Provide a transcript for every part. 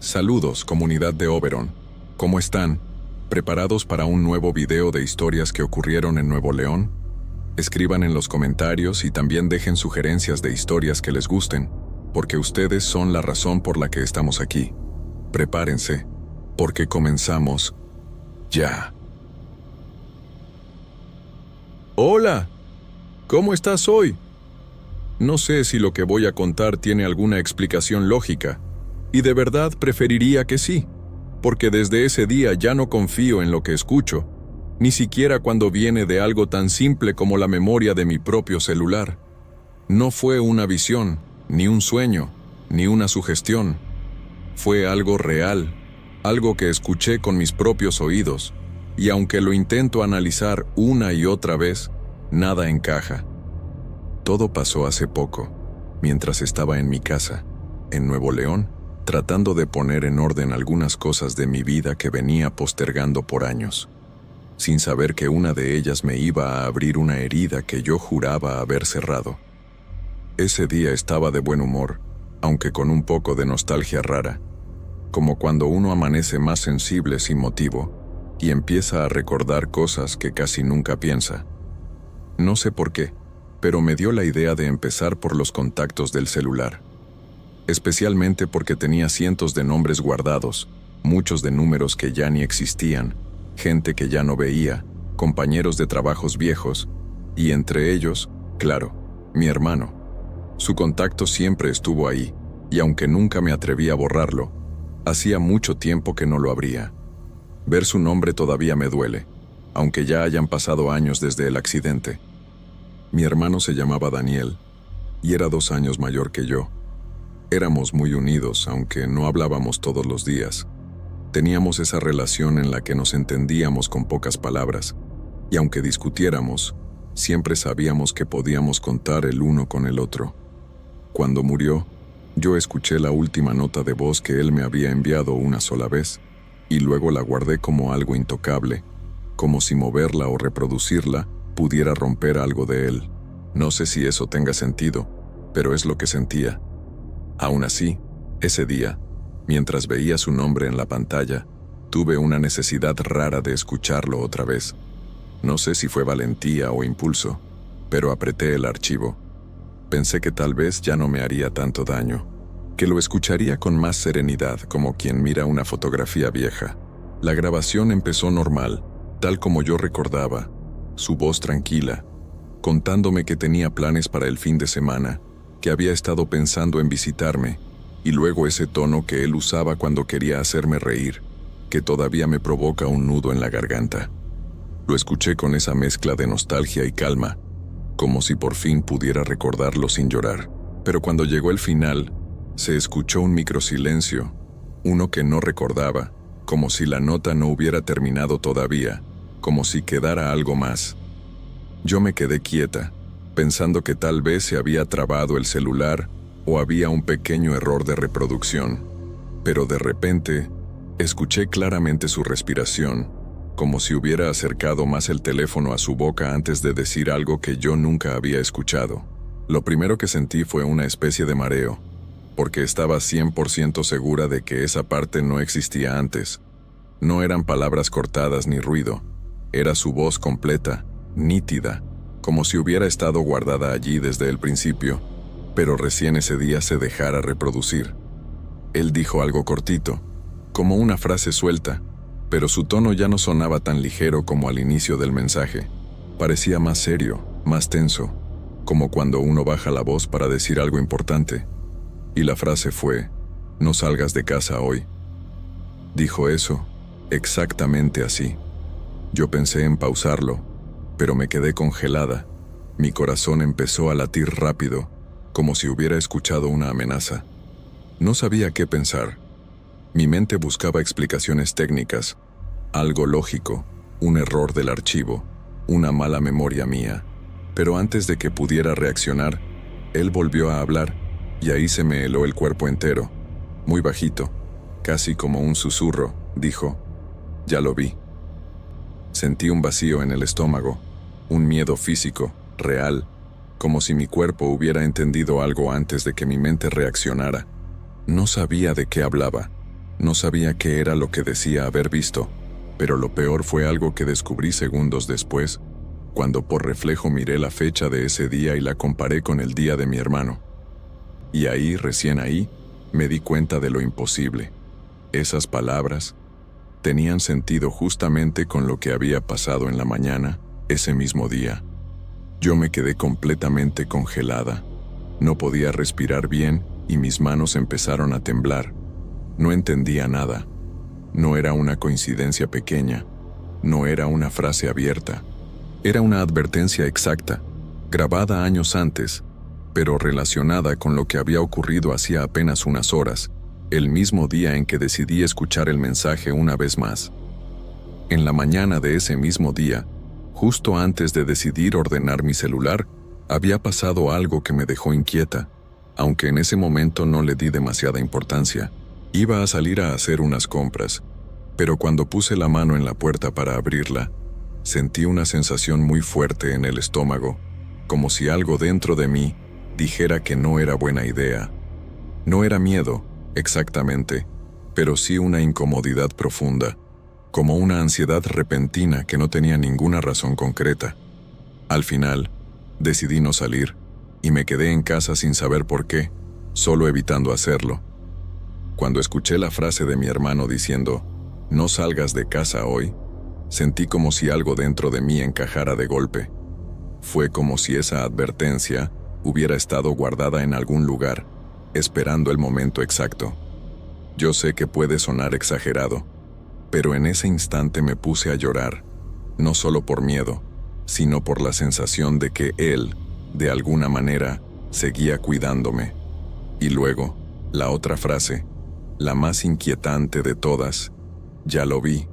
Saludos, comunidad de Oberon. ¿Cómo están? ¿Preparados para un nuevo video de historias que ocurrieron en Nuevo León? Escriban en los comentarios y también dejen sugerencias de historias que les gusten, porque ustedes son la razón por la que estamos aquí. Prepárense, porque comenzamos ya. Hola, ¿cómo estás hoy? No sé si lo que voy a contar tiene alguna explicación lógica, y de verdad preferiría que sí, porque desde ese día ya no confío en lo que escucho, ni siquiera cuando viene de algo tan simple como la memoria de mi propio celular. No fue una visión, ni un sueño, ni una sugestión. Fue algo real, algo que escuché con mis propios oídos, y aunque lo intento analizar una y otra vez, nada encaja. Todo pasó hace poco, mientras estaba en mi casa, en Nuevo León, tratando de poner en orden algunas cosas de mi vida que venía postergando por años, sin saber que una de ellas me iba a abrir una herida que yo juraba haber cerrado. Ese día estaba de buen humor, aunque con un poco de nostalgia rara, como cuando uno amanece más sensible sin motivo y empieza a recordar cosas que casi nunca piensa. No sé por qué, pero me dio la idea de empezar por los contactos del celular. Especialmente porque tenía cientos de nombres guardados, muchos de números que ya ni existían, gente que ya no veía, compañeros de trabajos viejos, y entre ellos, claro, mi hermano. Su contacto siempre estuvo ahí, y aunque nunca me atreví a borrarlo, hacía mucho tiempo que no lo abría. Ver su nombre todavía me duele, aunque ya hayan pasado años desde el accidente. Mi hermano se llamaba Daniel, y era 2 años mayor que yo. Éramos muy unidos, aunque no hablábamos todos los días. Teníamos esa relación en la que nos entendíamos con pocas palabras, y aunque discutiéramos, siempre sabíamos que podíamos contar el uno con el otro. Cuando murió, yo escuché la última nota de voz que él me había enviado una sola vez, y luego la guardé como algo intocable, como si moverla o reproducirla pudiera romper algo de él. No sé si eso tenga sentido, pero es lo que sentía. Aún así, ese día, mientras veía su nombre en la pantalla, tuve una necesidad rara de escucharlo otra vez. No sé si fue valentía o impulso, pero apreté el archivo. Pensé que tal vez ya no me haría tanto daño, que lo escucharía con más serenidad, como quien mira una fotografía vieja. La grabación empezó normal, tal como yo recordaba, su voz tranquila, contándome que tenía planes para el fin de semana, que había estado pensando en visitarme, y luego ese tono que él usaba cuando quería hacerme reír, que todavía me provoca un nudo en la garganta. Lo escuché con esa mezcla de nostalgia y calma, como si por fin pudiera recordarlo sin llorar. Pero cuando llegó el final, se escuchó un microsilencio, uno que no recordaba, como si la nota no hubiera terminado todavía, como si quedara algo más. Yo me quedé quieta, pensando que tal vez se había trabado el celular o había un pequeño error de reproducción. Pero de repente, escuché claramente su respiración, como si hubiera acercado más el teléfono a su boca antes de decir algo que yo nunca había escuchado. Lo primero que sentí fue una especie de mareo, porque estaba 100% segura de que esa parte no existía antes. No eran palabras cortadas ni ruido, era su voz completa, nítida, como si hubiera estado guardada allí desde el principio, pero recién ese día se dejara reproducir. Él dijo algo cortito, como una frase suelta, pero su tono ya no sonaba tan ligero como al inicio del mensaje. Parecía más serio, más tenso, como cuando uno baja la voz para decir algo importante. Y la frase fue: "No salgas de casa hoy". Dijo eso, exactamente así. Yo pensé en pausarlo, pero me quedé congelada. Mi corazón empezó a latir rápido, como si hubiera escuchado una amenaza. No sabía qué pensar. Mi mente buscaba explicaciones técnicas, algo lógico, un error del archivo, una mala memoria mía. Pero antes de que pudiera reaccionar, él volvió a hablar, y ahí se me heló el cuerpo entero. Muy bajito, casi como un susurro, dijo: "Ya lo vi". Sentí un vacío en el estómago, un miedo físico, real, como si mi cuerpo hubiera entendido algo antes de que mi mente reaccionara. No sabía de qué hablaba, No sabía qué era lo que decía haber visto, pero lo peor fue algo que descubrí segundos después, cuando por reflejo miré la fecha de ese día y la comparé con el día de mi hermano. Y ahí, recién ahí, me di cuenta de lo imposible. Esas palabras tenían sentido justamente con lo que había pasado en la mañana, ese mismo día. Yo me quedé completamente congelada. No podía respirar bien y mis manos empezaron a temblar. No entendía nada. No era una coincidencia pequeña. No era una frase abierta. Era una advertencia exacta, grabada años antes, pero relacionada con lo que había ocurrido hacía apenas unas horas, el mismo día en que decidí escuchar el mensaje una vez más. En la mañana de ese mismo día, justo antes de decidir ordenar mi celular, había pasado algo que me dejó inquieta, aunque en ese momento no le di demasiada importancia. Iba a salir a hacer unas compras, pero cuando puse la mano en la puerta para abrirla, sentí una sensación muy fuerte en el estómago, como si algo dentro de mí dijera que no era buena idea. No era miedo, exactamente, pero sí una incomodidad profunda, como una ansiedad repentina que no tenía ninguna razón concreta. Al final, decidí no salir, y me quedé en casa sin saber por qué, solo evitando hacerlo. Cuando escuché la frase de mi hermano diciendo, "No salgas de casa hoy", sentí como si algo dentro de mí encajara de golpe. Fue como si esa advertencia hubiera estado guardada en algún lugar, esperando el momento exacto. Yo sé que puede sonar exagerado, pero en ese instante me puse a llorar, no solo por miedo, sino por la sensación de que él, de alguna manera, seguía cuidándome. Y luego, la otra frase, la más inquietante de todas, "Ya lo vi".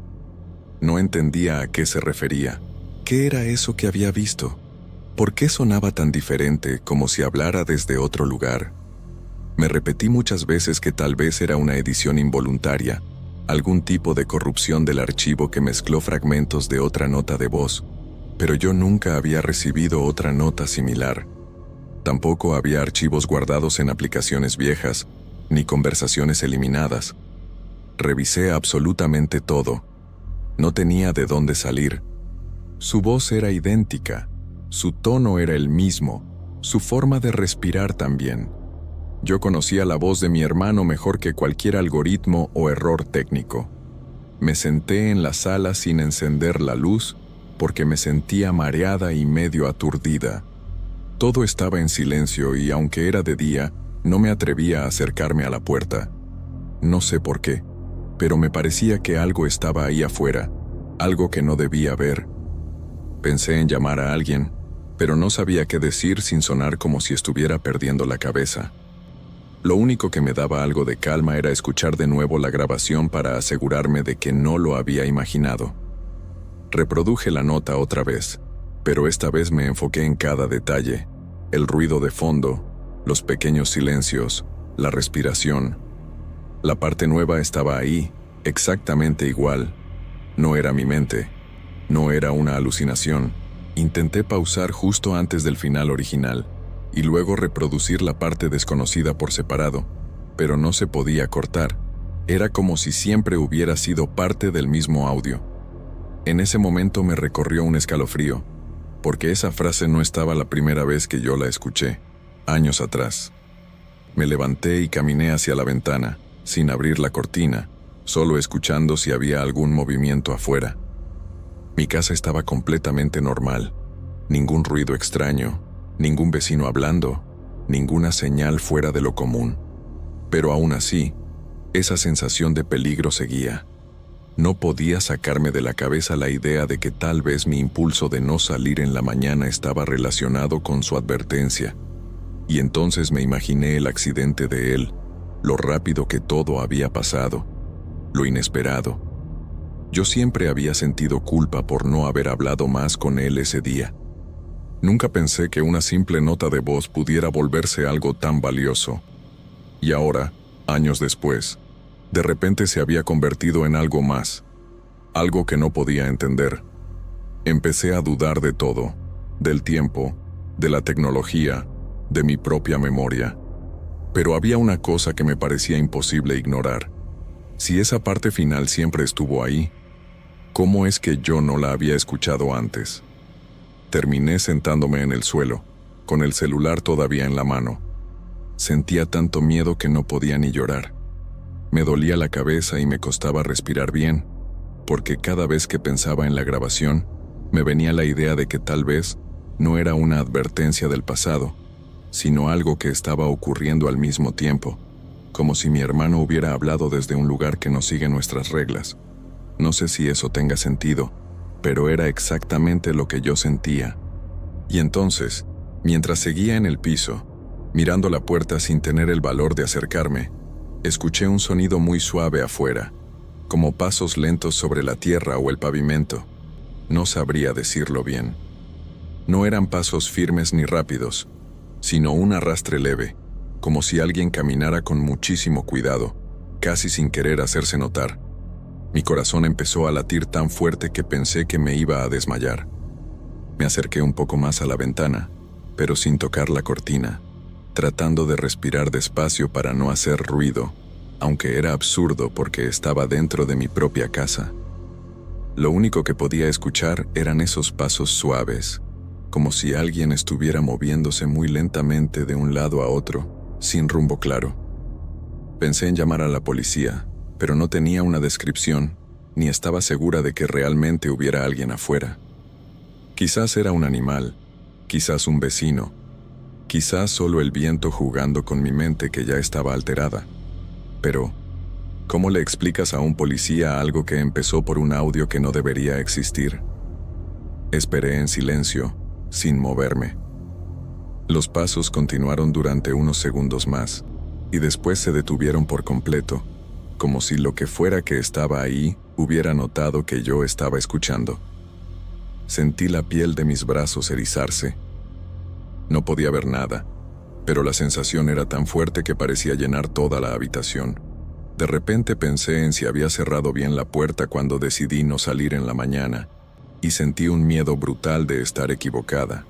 No entendía a qué se refería. ¿Qué era eso que había visto? ¿Por qué sonaba tan diferente, como si hablara desde otro lugar? Me repetí muchas veces que tal vez era una edición involuntaria, algún tipo de corrupción del archivo que mezcló fragmentos de otra nota de voz, pero yo nunca había recibido otra nota similar. Tampoco había archivos guardados en aplicaciones viejas, ni conversaciones eliminadas. Revisé absolutamente todo. No tenía de dónde salir. Su voz era idéntica, su tono era el mismo, su forma de respirar también. Yo conocía la voz de mi hermano mejor que cualquier algoritmo o error técnico. Me senté en la sala sin encender la luz porque me sentía mareada y medio aturdida. Todo estaba en silencio y aunque era de día, no me atrevía a acercarme a la puerta. No sé por qué, pero me parecía que algo estaba ahí afuera, algo que no debía ver. Pensé en llamar a alguien, pero no sabía qué decir sin sonar como si estuviera perdiendo la cabeza. Lo único que me daba algo de calma era escuchar de nuevo la grabación para asegurarme de que no lo había imaginado. Reproduje la nota otra vez, pero esta vez me enfoqué en cada detalle, el ruido de fondo, los pequeños silencios, la respiración. La parte nueva estaba ahí, exactamente igual. No era mi mente, no era una alucinación. Intenté pausar justo antes del final original, y luego reproducir la parte desconocida por separado, pero no se podía cortar. Era como si siempre hubiera sido parte del mismo audio. En ese momento me recorrió un escalofrío, porque esa frase no estaba la primera vez que yo la escuché, años atrás. Me levanté y caminé hacia la ventana, sin abrir la cortina, solo escuchando si había algún movimiento afuera. Mi casa estaba completamente normal, ningún ruido extraño, ningún vecino hablando, ninguna señal fuera de lo común. Pero aún así, esa sensación de peligro seguía. No podía sacarme de la cabeza la idea de que tal vez mi impulso de no salir en la mañana estaba relacionado con su advertencia. Y entonces me imaginé el accidente de él, lo rápido que todo había pasado, lo inesperado. Yo siempre había sentido culpa por no haber hablado más con él ese día. Nunca pensé que una simple nota de voz pudiera volverse algo tan valioso. Y ahora, años después, de repente se había convertido en algo más, algo que no podía entender. Empecé a dudar de todo, del tiempo, de la tecnología, de mi propia memoria. Pero había una cosa que me parecía imposible ignorar. Si esa parte final siempre estuvo ahí, ¿cómo es que yo no la había escuchado antes? Terminé sentándome en el suelo, con el celular todavía en la mano. Sentía tanto miedo que no podía ni llorar. Me dolía la cabeza y me costaba respirar bien, porque cada vez que pensaba en la grabación, me venía la idea de que tal vez no era una advertencia del pasado, sino algo que estaba ocurriendo al mismo tiempo, como si mi hermano hubiera hablado desde un lugar que no sigue nuestras reglas. No sé si eso tenga sentido, pero era exactamente lo que yo sentía. Y entonces, mientras seguía en el piso, mirando la puerta sin tener el valor de acercarme, escuché un sonido muy suave afuera, como pasos lentos sobre la tierra o el pavimento. No sabría decirlo bien. No eran pasos firmes ni rápidos, sino un arrastre leve, como si alguien caminara con muchísimo cuidado, casi sin querer hacerse notar. Mi corazón empezó a latir tan fuerte que pensé que me iba a desmayar. Me acerqué un poco más a la ventana, pero sin tocar la cortina, tratando de respirar despacio para no hacer ruido, aunque era absurdo porque estaba dentro de mi propia casa. Lo único que podía escuchar eran esos pasos suaves, como si alguien estuviera moviéndose muy lentamente de un lado a otro, sin rumbo claro. Pensé en llamar a la policía, pero no tenía una descripción, ni estaba segura de que realmente hubiera alguien afuera. Quizás era un animal, quizás un vecino, quizás solo el viento jugando con mi mente que ya estaba alterada. Pero, ¿cómo le explicas a un policía algo que empezó por un audio que no debería existir? Esperé en silencio, sin moverme. Los pasos continuaron durante unos segundos más, y después se detuvieron por completo, como si lo que fuera que estaba ahí hubiera notado que yo estaba escuchando. Sentí la piel de mis brazos erizarse. No podía ver nada, pero la sensación era tan fuerte que parecía llenar toda la habitación. De repente pensé en si había cerrado bien la puerta cuando decidí no salir en la mañana, y sentí un miedo brutal de estar equivocada.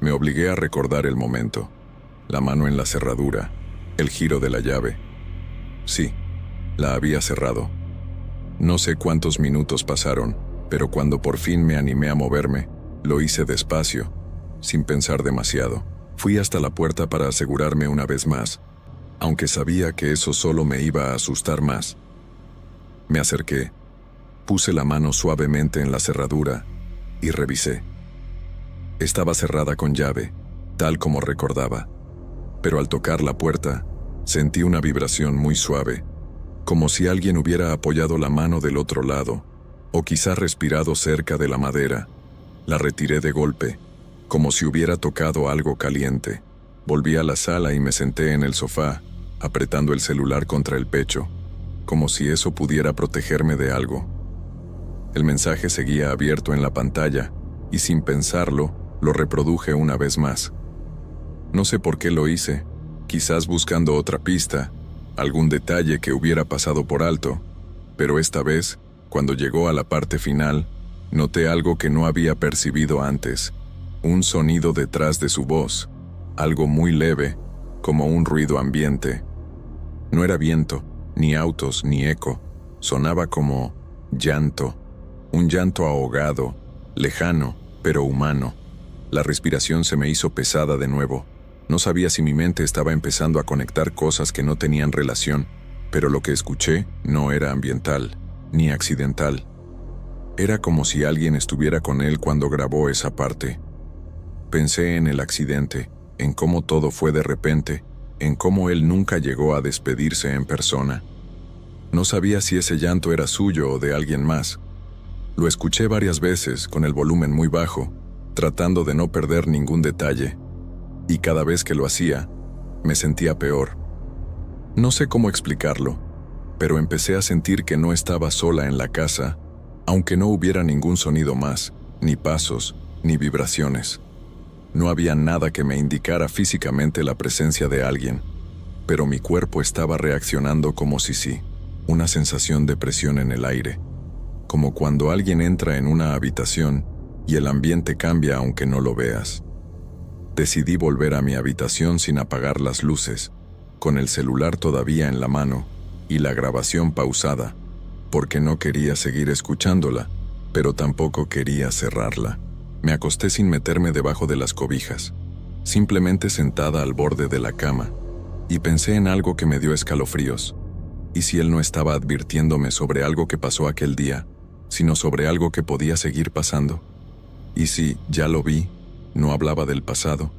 Me obligué a recordar el momento, la mano en la cerradura, el giro de la llave. Sí, la había cerrado. No sé cuántos minutos pasaron, pero cuando por fin me animé a moverme, lo hice despacio, sin pensar demasiado. Fui hasta la puerta para asegurarme una vez más, aunque sabía que eso solo me iba a asustar más. Me acerqué, puse la mano suavemente en la cerradura y revisé. Estaba cerrada con llave, tal como recordaba, pero al tocar la puerta, sentí una vibración muy suave, como si alguien hubiera apoyado la mano del otro lado, o quizá respirado cerca de la madera. La retiré de golpe, como si hubiera tocado algo caliente. Volví a la sala y me senté en el sofá, apretando el celular contra el pecho, como si eso pudiera protegerme de algo. El mensaje seguía abierto en la pantalla, y sin pensarlo, lo reproduje una vez más. No sé por qué lo hice, quizás buscando otra pista, algún detalle que hubiera pasado por alto, pero esta vez, cuando llegó a la parte final, noté algo que no había percibido antes. Un sonido detrás de su voz, algo muy leve, como un ruido ambiente. No era viento, ni autos, ni eco. Sonaba como llanto, un llanto ahogado, lejano, pero humano. La respiración se me hizo pesada de nuevo. No sabía si mi mente estaba empezando a conectar cosas que no tenían relación, pero lo que escuché no era ambiental, ni accidental. Era como si alguien estuviera con él cuando grabó esa parte. Pensé en el accidente, en cómo todo fue de repente, en cómo él nunca llegó a despedirse en persona. No sabía si ese llanto era suyo o de alguien más. Lo escuché varias veces con el volumen muy bajo, tratando de no perder ningún detalle, y cada vez que lo hacía, me sentía peor. No sé cómo explicarlo, pero empecé a sentir que no estaba sola en la casa, aunque no hubiera ningún sonido más, ni pasos, ni vibraciones. No había nada que me indicara físicamente la presencia de alguien, pero mi cuerpo estaba reaccionando como si sí, una sensación de presión en el aire, como cuando alguien entra en una habitación y el ambiente cambia aunque no lo veas. Decidí volver a mi habitación sin apagar las luces, con el celular todavía en la mano, y la grabación pausada, porque no quería seguir escuchándola, pero tampoco quería cerrarla. Me acosté sin meterme debajo de las cobijas, simplemente sentada al borde de la cama, y pensé en algo que me dio escalofríos. ¿Y si él no estaba advirtiéndome sobre algo que pasó aquel día, sino sobre algo que podía seguir pasando? ¿Y si, ya lo vi, no hablaba del pasado,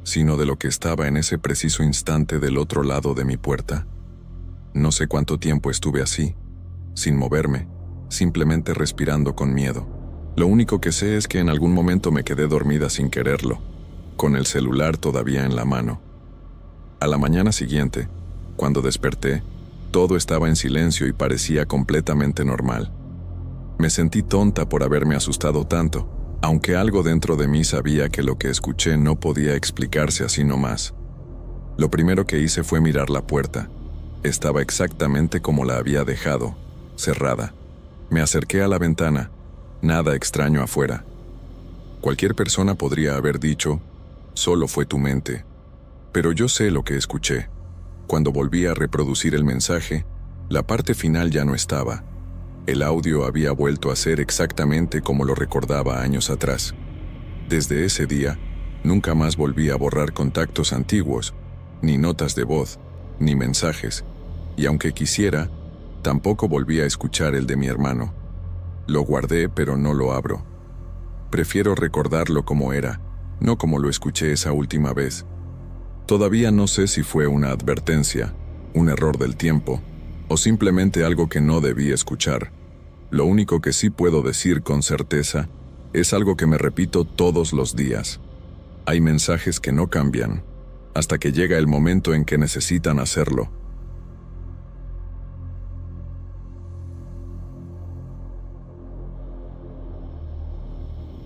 sino de lo que estaba en ese preciso instante del otro lado de mi puerta? No sé cuánto tiempo estuve así, sin moverme, simplemente respirando con miedo. Lo único que sé es que en algún momento me quedé dormida sin quererlo, con el celular todavía en la mano. A la mañana siguiente, cuando desperté, todo estaba en silencio y parecía completamente normal. Me sentí tonta por haberme asustado tanto, aunque algo dentro de mí sabía que lo que escuché no podía explicarse así nomás. Lo primero que hice fue mirar la puerta. Estaba exactamente como la había dejado, cerrada. Me acerqué a la ventana, nada extraño afuera. Cualquier persona podría haber dicho, solo fue tu mente. Pero yo sé lo que escuché. Cuando volví a reproducir el mensaje, la parte final ya no estaba. El audio había vuelto a ser exactamente como lo recordaba años atrás. Desde ese día, nunca más volví a borrar contactos antiguos, ni notas de voz, ni mensajes, y aunque quisiera, tampoco volví a escuchar el de mi hermano. Lo guardé, pero no lo abro. Prefiero recordarlo como era, no como lo escuché esa última vez. Todavía no sé si fue una advertencia, un error del tiempo, o simplemente algo que no debí escuchar. Lo único que sí puedo decir con certeza es algo que me repito todos los días. Hay mensajes que no cambian, hasta que llega el momento en que necesitan hacerlo.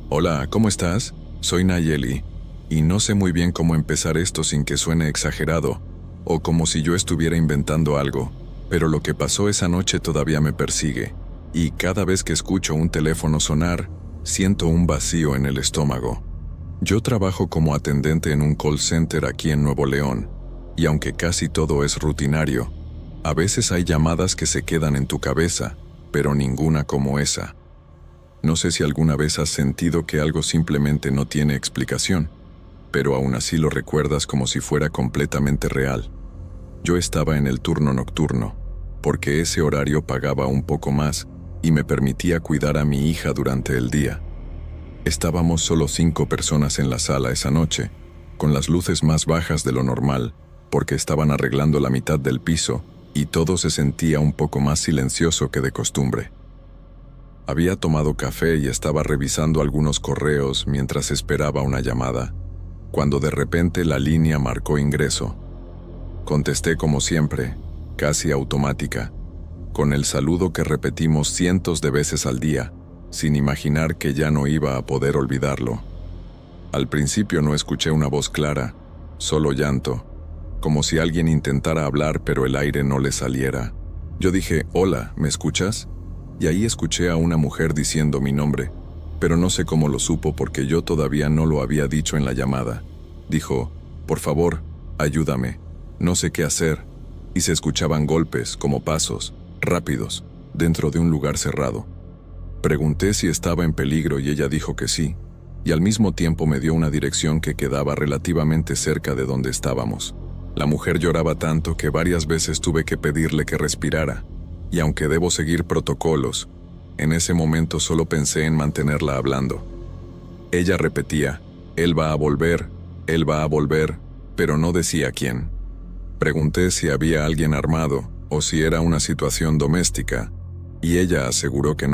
Hola, ¿cómo estás? Soy Nayeli, y no sé muy bien cómo empezar esto sin que suene exagerado, o como si yo estuviera inventando algo, pero lo que pasó esa noche todavía me persigue, y cada vez que escucho un teléfono sonar, siento un vacío en el estómago. Yo trabajo como atendente en un call center aquí en Nuevo León, y aunque casi todo es rutinario, a veces hay llamadas que se quedan en tu cabeza, pero ninguna como esa. No sé si alguna vez has sentido que algo simplemente no tiene explicación, pero aún así lo recuerdas como si fuera completamente real. Yo estaba en el turno nocturno, porque ese horario pagaba un poco más y me permitía cuidar a mi hija durante el día. Estábamos solo 5 personas en la sala esa noche, con las luces más bajas de lo normal, porque estaban arreglando la mitad del piso y todo se sentía un poco más silencioso que de costumbre. Había tomado café y estaba revisando algunos correos mientras esperaba una llamada, cuando de repente la línea marcó ingreso. Contesté como siempre, casi automática, con el saludo que repetimos cientos de veces al día, sin imaginar que ya no iba a poder olvidarlo. Al principio no escuché una voz clara, solo llanto, como si alguien intentara hablar pero el aire no le saliera. Yo dije, hola, ¿me escuchas? Y ahí escuché a una mujer diciendo mi nombre, pero no sé cómo lo supo porque yo todavía no lo había dicho en la llamada. Dijo, por favor, ayúdame, no sé qué hacer, y se escuchaban golpes, como pasos, rápidos, dentro de un lugar cerrado. Pregunté si estaba en peligro y ella dijo que sí, y al mismo tiempo me dio una dirección que quedaba relativamente cerca de donde estábamos. La mujer lloraba tanto que varias veces tuve que pedirle que respirara, y aunque debo seguir protocolos, en ese momento solo pensé en mantenerla hablando. Ella repetía, él va a volver, pero no decía quién. Pregunté si había alguien armado o si era una situación doméstica, y ella aseguró que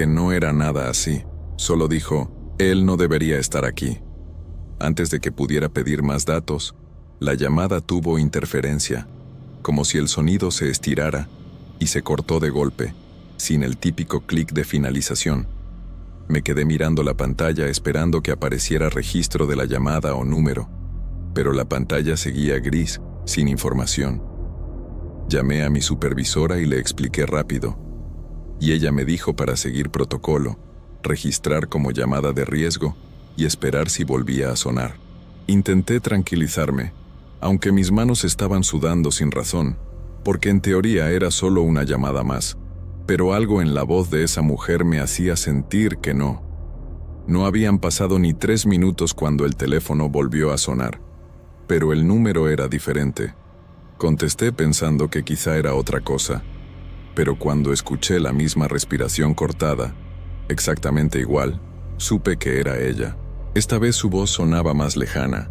no era nada así. Solo dijo, él no debería estar aquí. Antes de que pudiera pedir más datos, la llamada tuvo interferencia, como si el sonido se estirara y se cortó de golpe, sin el típico clic de finalización. Me quedé mirando la pantalla esperando que apareciera registro de la llamada o número, pero la pantalla seguía gris, sin información. Llamé a mi supervisora y le expliqué rápido, y ella me dijo para seguir protocolo, registrar como llamada de riesgo y esperar si volvía a sonar. Intenté tranquilizarme, aunque mis manos estaban sudando sin razón, porque en teoría era solo una llamada más, pero algo en la voz de esa mujer me hacía sentir que no. No habían pasado ni 3 minutos cuando el teléfono volvió a sonar, pero el número era diferente. Contesté pensando que quizá era otra cosa, pero cuando escuché la misma respiración cortada, exactamente igual, supe que era ella. Esta vez su voz sonaba más lejana,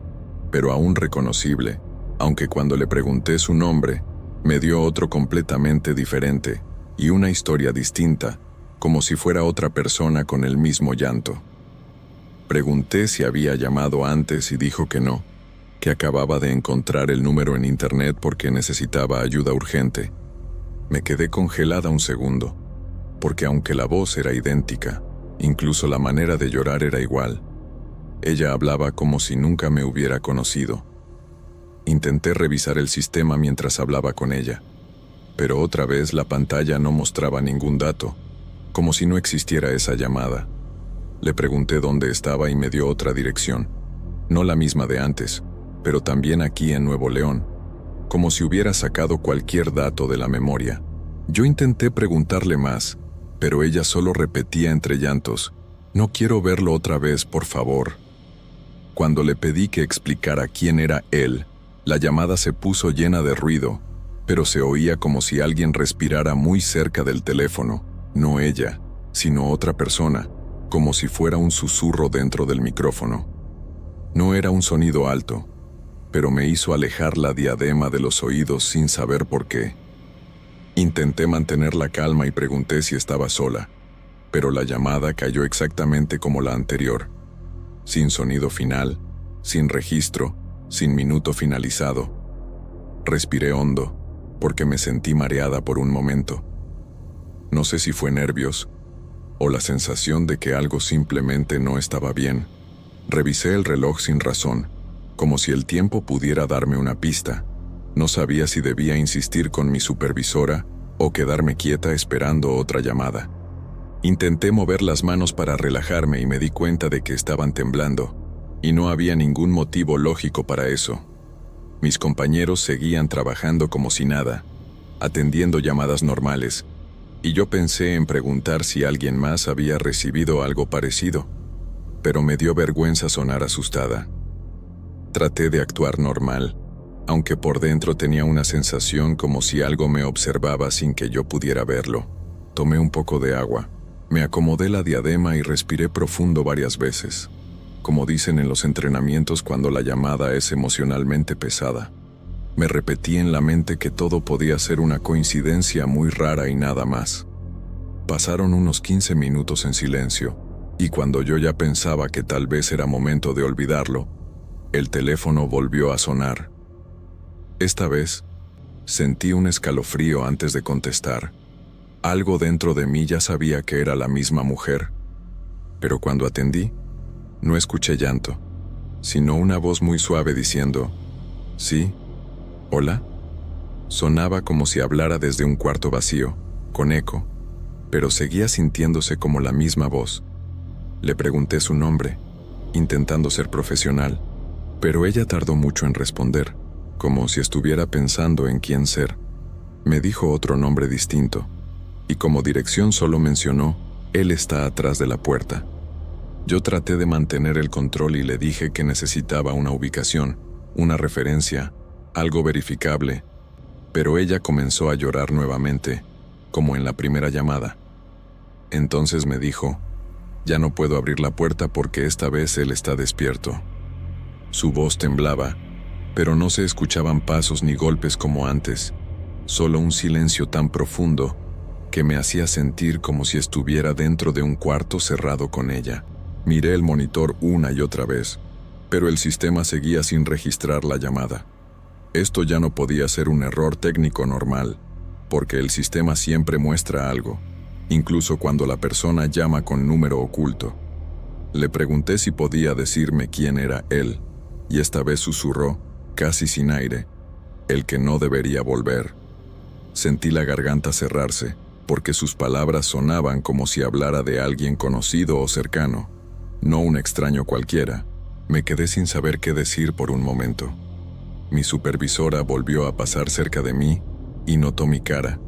pero aún reconocible, aunque cuando le pregunté su nombre, me dio otro completamente diferente y una historia distinta, como si fuera otra persona con el mismo llanto. Pregunté si había llamado antes y dijo que no, que acababa de encontrar el número en internet porque necesitaba ayuda urgente. Me quedé congelada un segundo, porque aunque la voz era idéntica, incluso la manera de llorar era igual. Ella hablaba como si nunca me hubiera conocido. Intenté revisar el sistema mientras hablaba con ella, pero otra vez la pantalla no mostraba ningún dato, como si no existiera esa llamada. Le pregunté dónde estaba y me dio otra dirección, no la misma de antes, pero también aquí en Nuevo León, como si hubiera sacado cualquier dato de la memoria. Yo intenté preguntarle más, pero ella solo repetía entre llantos: «No quiero verlo otra vez, por favor». Cuando le pedí que explicara quién era él, la llamada se puso llena de ruido, pero se oía como si alguien respirara muy cerca del teléfono, no ella, sino otra persona, como si fuera un susurro dentro del micrófono. No era un sonido alto, pero me hizo alejar la diadema de los oídos sin saber por qué. Intenté mantener la calma y pregunté si estaba sola, pero la llamada cayó exactamente como la anterior, sin sonido final, sin registro, sin minuto finalizado. Respiré hondo, porque me sentí mareada por un momento. No sé si fue nervios, o la sensación de que algo simplemente no estaba bien. Revisé el reloj sin razón, como si el tiempo pudiera darme una pista. No sabía si debía insistir con mi supervisora o quedarme quieta esperando otra llamada. Intenté mover las manos para relajarme y me di cuenta de que estaban temblando, y no había ningún motivo lógico para eso. Mis compañeros seguían trabajando como si nada, atendiendo llamadas normales, y yo pensé en preguntar si alguien más había recibido algo parecido, pero me dio vergüenza sonar asustada. Traté de actuar normal, aunque por dentro tenía una sensación como si algo me observaba sin que yo pudiera verlo. Tomé un poco de agua, me acomodé la diadema y respiré profundo varias veces, como dicen en los entrenamientos cuando la llamada es emocionalmente pesada. Me repetí en la mente que todo podía ser una coincidencia muy rara y nada más. Pasaron unos 15 minutos en silencio, y cuando yo ya pensaba que tal vez era momento de olvidarlo, el teléfono volvió a sonar. Esta vez, sentí un escalofrío antes de contestar. Algo dentro de mí ya sabía que era la misma mujer, pero cuando atendí, no escuché llanto, sino una voz muy suave diciendo: «¿Sí? ¿Hola?». Sonaba como si hablara desde un cuarto vacío, con eco, pero seguía sintiéndose como la misma voz. Le pregunté su nombre, intentando ser profesional, pero ella tardó mucho en responder, como si estuviera pensando en quién ser. Me dijo otro nombre distinto, y como dirección solo mencionó: «Él está atrás de la puerta». Yo traté de mantener el control y le dije que necesitaba una ubicación, una referencia, algo verificable, pero ella comenzó a llorar nuevamente, como en la primera llamada. Entonces me dijo: «Ya no puedo abrir la puerta porque esta vez él está despierto». Su voz temblaba, pero no se escuchaban pasos ni golpes como antes, solo un silencio tan profundo que me hacía sentir como si estuviera dentro de un cuarto cerrado con ella. Miré el monitor una y otra vez, pero el sistema seguía sin registrar la llamada. Esto ya no podía ser un error técnico normal, porque el sistema siempre muestra algo, incluso cuando la persona llama con número oculto. Le pregunté si podía decirme quién era él, y esta vez susurró, casi sin aire: «El que no debería volver». Sentí la garganta cerrarse, porque sus palabras sonaban como si hablara de alguien conocido o cercano, no un extraño cualquiera. Me quedé sin saber qué decir por un momento. Mi supervisora volvió a pasar cerca de mí y notó mi cara,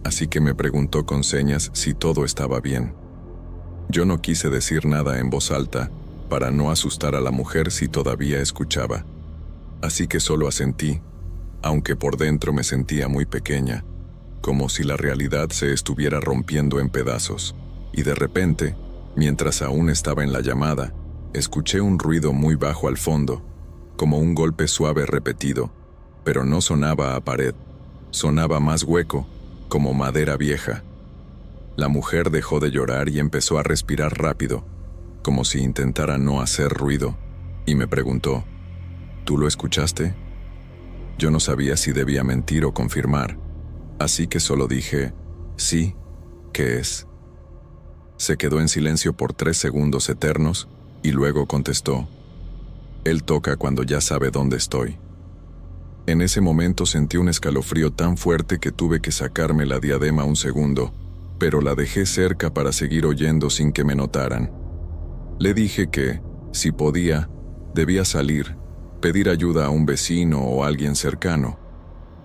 así que me preguntó con señas si todo estaba bien. Yo no quise decir nada en voz alta para no asustar a la mujer si todavía escuchaba, así que solo asentí, aunque por dentro me sentía muy pequeña, como si la realidad se estuviera rompiendo en pedazos, y de repente, mientras aún estaba en la llamada, escuché un ruido muy bajo al fondo, como un golpe suave repetido, pero no sonaba a pared, sonaba más hueco, como madera vieja. La mujer dejó de llorar y empezó a respirar rápido, como si intentara no hacer ruido, y me preguntó, ¿tú lo escuchaste? Yo no sabía si debía mentir o confirmar, así que solo dije, sí, ¿qué es? Se quedó en silencio por 3 segundos eternos y luego contestó, él toca cuando ya sabe dónde estoy. En ese momento sentí un escalofrío tan fuerte que tuve que sacarme la diadema un segundo, pero la dejé cerca para seguir oyendo sin que me notaran. Le dije que, si podía, debía salir, pedir ayuda a un vecino o alguien cercano,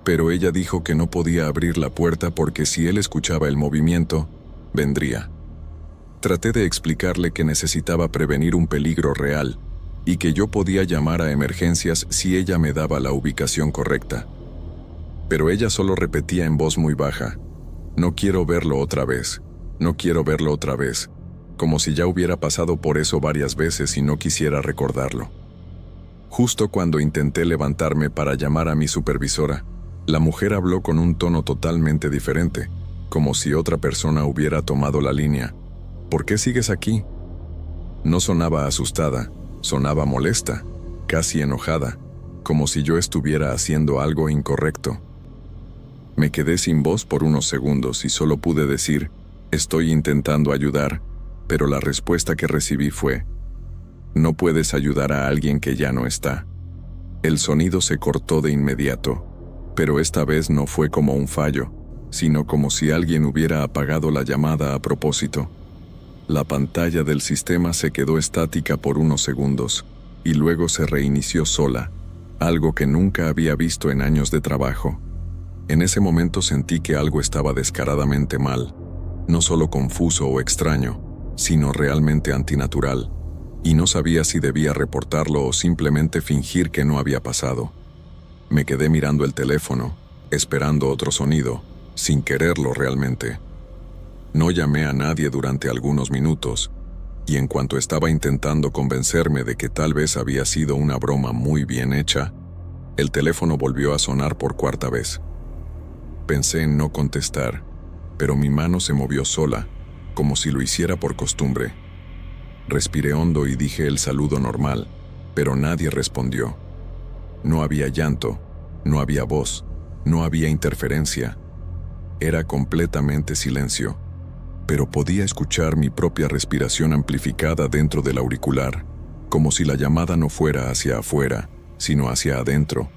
pero ella dijo que no podía abrir la puerta porque si él escuchaba el movimiento, vendría. Traté de explicarle que necesitaba prevenir un peligro real y que yo podía llamar a emergencias si ella me daba la ubicación correcta. Pero ella solo repetía en voz muy baja, no quiero verlo otra vez, no quiero verlo otra vez, como si ya hubiera pasado por eso varias veces y no quisiera recordarlo. Justo cuando intenté levantarme para llamar a mi supervisora, la mujer habló con un tono totalmente diferente, como si otra persona hubiera tomado la línea. ¿Por qué sigues aquí? No sonaba asustada, sonaba molesta, casi enojada, como si yo estuviera haciendo algo incorrecto. Me quedé sin voz por unos segundos y solo pude decir, estoy intentando ayudar, pero la respuesta que recibí fue, no puedes ayudar a alguien que ya no está. El sonido se cortó de inmediato, pero esta vez no fue como un fallo, sino como si alguien hubiera apagado la llamada a propósito. La pantalla del sistema se quedó estática por unos segundos, y luego se reinició sola, algo que nunca había visto en años de trabajo. En ese momento sentí que algo estaba descaradamente mal, no solo confuso o extraño, sino realmente antinatural, y no sabía si debía reportarlo o simplemente fingir que no había pasado. Me quedé mirando el teléfono, esperando otro sonido, sin quererlo realmente. No llamé a nadie durante algunos minutos, y en cuanto estaba intentando convencerme de que tal vez había sido una broma muy bien hecha, el teléfono volvió a sonar por 4ª vez. Pensé en no contestar, pero mi mano se movió sola, como si lo hiciera por costumbre. Respiré hondo y dije el saludo normal, pero nadie respondió. No había llanto, no había voz, no había interferencia. Era completamente silencio, pero podía escuchar mi propia respiración amplificada dentro del auricular, como si la llamada no fuera hacia afuera, sino hacia adentro,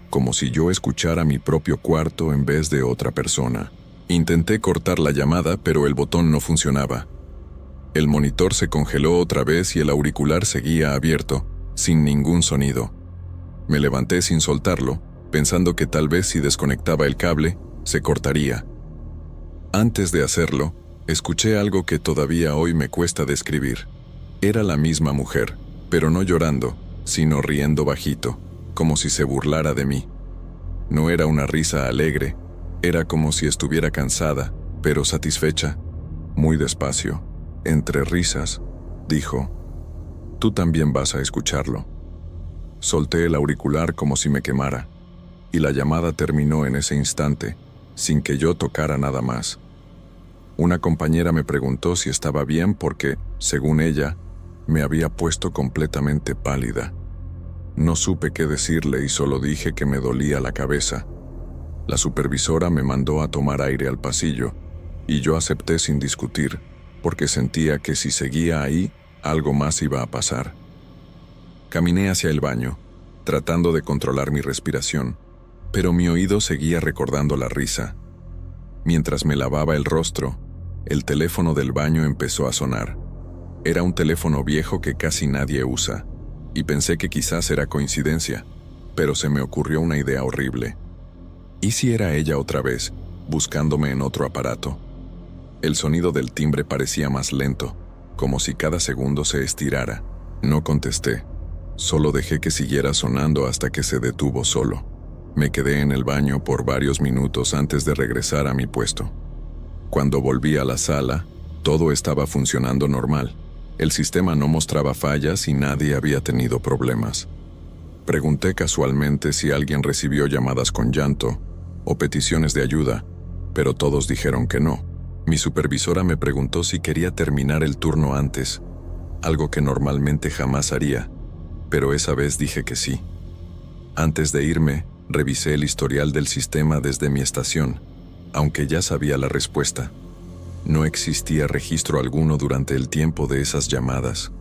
como si yo escuchara mi propio cuarto en vez de otra persona. Intenté cortar la llamada, pero el botón no funcionaba. El monitor se congeló otra vez y el auricular seguía abierto, sin ningún sonido. Me levanté sin soltarlo, pensando que tal vez si desconectaba el cable, se cortaría. Antes de hacerlo, escuché algo que todavía hoy me cuesta describir. Era la misma mujer, pero no llorando, sino riendo bajito, como si se burlara de mí. No era una risa alegre, era como si estuviera cansada, pero satisfecha. Muy despacio, entre risas, dijo, «Tú también vas a escucharlo». Solté el auricular como si me quemara, y la llamada terminó en ese instante, sin que yo tocara nada más. Una compañera me preguntó si estaba bien porque, según ella, me había puesto completamente pálida. No supe qué decirle y solo dije que me dolía la cabeza. La supervisora me mandó a tomar aire al pasillo, y yo acepté sin discutir, porque sentía que si seguía ahí, algo más iba a pasar. Caminé hacia el baño, tratando de controlar mi respiración, pero mi oído seguía recordando la risa. Mientras me lavaba el rostro, el teléfono del baño empezó a sonar. Era un teléfono viejo que casi nadie usa, y pensé que quizás era coincidencia, pero se me ocurrió una idea horrible. ¿Y si era ella otra vez, buscándome en otro aparato? El sonido del timbre parecía más lento, como si cada segundo se estirara. No contesté, solo dejé que siguiera sonando hasta que se detuvo solo. Me quedé en el baño por varios minutos antes de regresar a mi puesto. Cuando volví a la sala, todo estaba funcionando normal. El sistema no mostraba fallas y nadie había tenido problemas. Pregunté casualmente si alguien recibió llamadas con llanto o peticiones de ayuda, pero todos dijeron que no. Mi supervisora me preguntó si quería terminar el turno antes, algo que normalmente jamás haría, pero esa vez dije que sí. Antes de irme, revisé el historial del sistema desde mi estación, aunque ya sabía la respuesta. No existía registro alguno durante el tiempo de esas llamadas.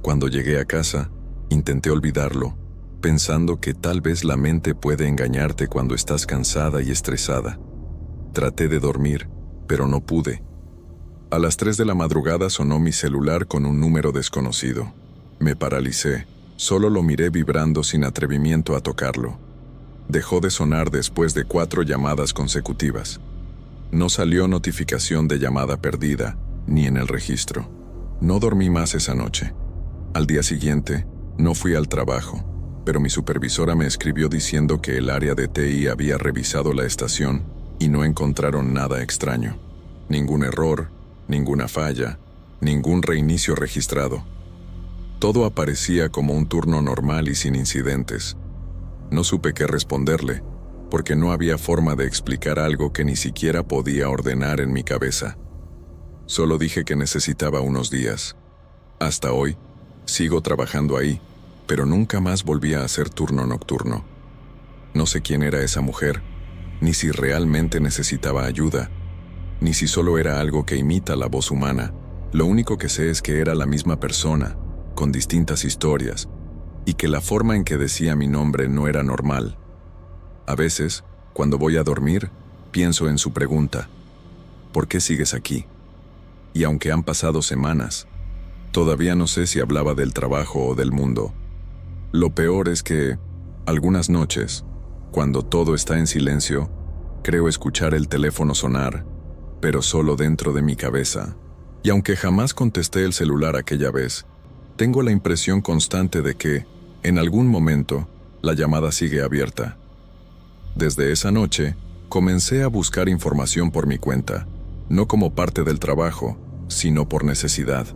Cuando llegué a casa, intenté olvidarlo, pensando que tal vez la mente puede engañarte cuando estás cansada y estresada. Traté de dormir, pero no pude. A las 3 de la madrugada sonó mi celular con un número desconocido. Me paralicé, solo lo miré vibrando sin atrevimiento a tocarlo. Dejó de sonar después de 4 llamadas consecutivas. No salió notificación de llamada perdida, ni en el registro. No dormí más esa noche. Al día siguiente, no fui al trabajo, pero mi supervisora me escribió diciendo que el área de TI había revisado la estación y no encontraron nada extraño. Ningún error, ninguna falla, ningún reinicio registrado. Todo aparecía como un turno normal y sin incidentes. No supe qué responderle, porque no había forma de explicar algo que ni siquiera podía ordenar en mi cabeza. Solo dije que necesitaba unos días. Hasta hoy, sigo trabajando ahí, pero nunca más volví a hacer turno nocturno. No sé quién era esa mujer, ni si realmente necesitaba ayuda, ni si solo era algo que imita la voz humana. Lo único que sé es que era la misma persona, con distintas historias, y que la forma en que decía mi nombre no era normal. A veces, cuando voy a dormir, pienso en su pregunta: ¿por qué sigues aquí? Y aunque han pasado semanas, todavía no sé si hablaba del trabajo o del mundo. Lo peor es que, algunas noches, cuando todo está en silencio, creo escuchar el teléfono sonar, pero solo dentro de mi cabeza. Y aunque jamás contesté el celular aquella vez, tengo la impresión constante de que, en algún momento, la llamada sigue abierta. Desde esa noche, comencé a buscar información por mi cuenta, no como parte del trabajo, sino por necesidad.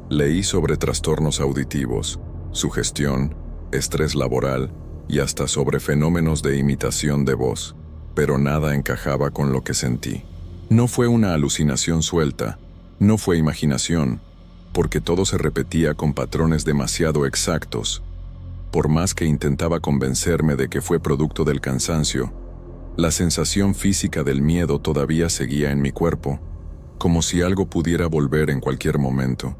Leí sobre trastornos auditivos, sugestión, estrés laboral y hasta sobre fenómenos de imitación de voz, pero nada encajaba con lo que sentí. No fue una alucinación suelta, no fue imaginación, porque todo se repetía con patrones demasiado exactos. Por más que intentaba convencerme de que fue producto del cansancio, la sensación física del miedo todavía seguía en mi cuerpo, como si algo pudiera volver en cualquier momento.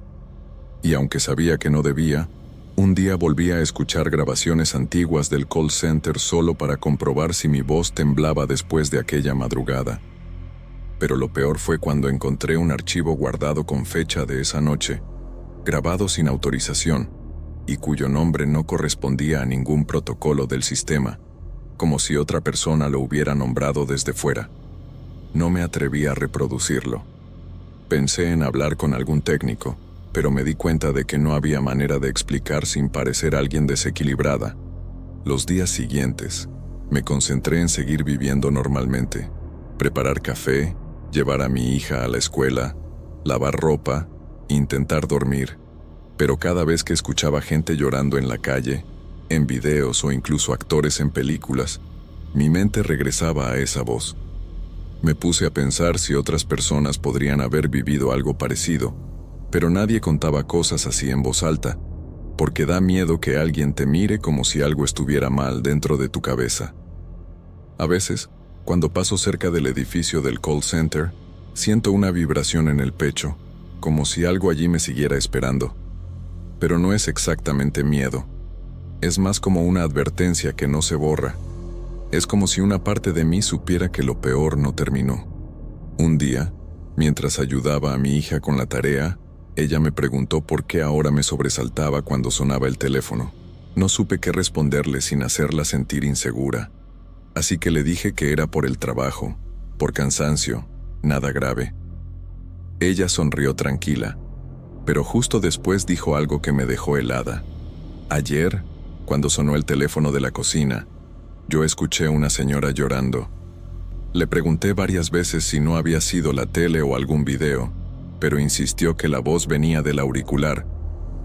Y aunque sabía que no debía, un día volví a escuchar grabaciones antiguas del call center solo para comprobar si mi voz temblaba después de aquella madrugada. Pero lo peor fue cuando encontré un archivo guardado con fecha de esa noche, grabado sin autorización, y cuyo nombre no correspondía a ningún protocolo del sistema, como si otra persona lo hubiera nombrado desde fuera. No me atreví a reproducirlo. Pensé en hablar con algún técnico, pero me di cuenta de que no había manera de explicar sin parecer alguien desequilibrada. Los días siguientes, me concentré en seguir viviendo normalmente, preparar café, llevar a mi hija a la escuela, lavar ropa, intentar dormir. Pero cada vez que escuchaba gente llorando en la calle, en videos o incluso actores en películas, mi mente regresaba a esa voz. Me puse a pensar si otras personas podrían haber vivido algo parecido, pero nadie contaba cosas así en voz alta, porque da miedo que alguien te mire como si algo estuviera mal dentro de tu cabeza. A veces, cuando paso cerca del edificio del call center, siento una vibración en el pecho, como si algo allí me siguiera esperando. Pero no es exactamente miedo. Es más como una advertencia que no se borra. Es como si una parte de mí supiera que lo peor no terminó. Un día, mientras ayudaba a mi hija con la tarea, ella me preguntó por qué ahora me sobresaltaba cuando sonaba el teléfono. No supe qué responderle sin hacerla sentir insegura. Así que le dije que era por el trabajo, por cansancio, nada grave. Ella sonrió tranquila, pero justo después dijo algo que me dejó helada. Ayer, cuando sonó el teléfono de la cocina, yo escuché a una señora llorando. Le pregunté varias veces si no había sido la tele o algún video, pero insistió que la voz venía del auricular,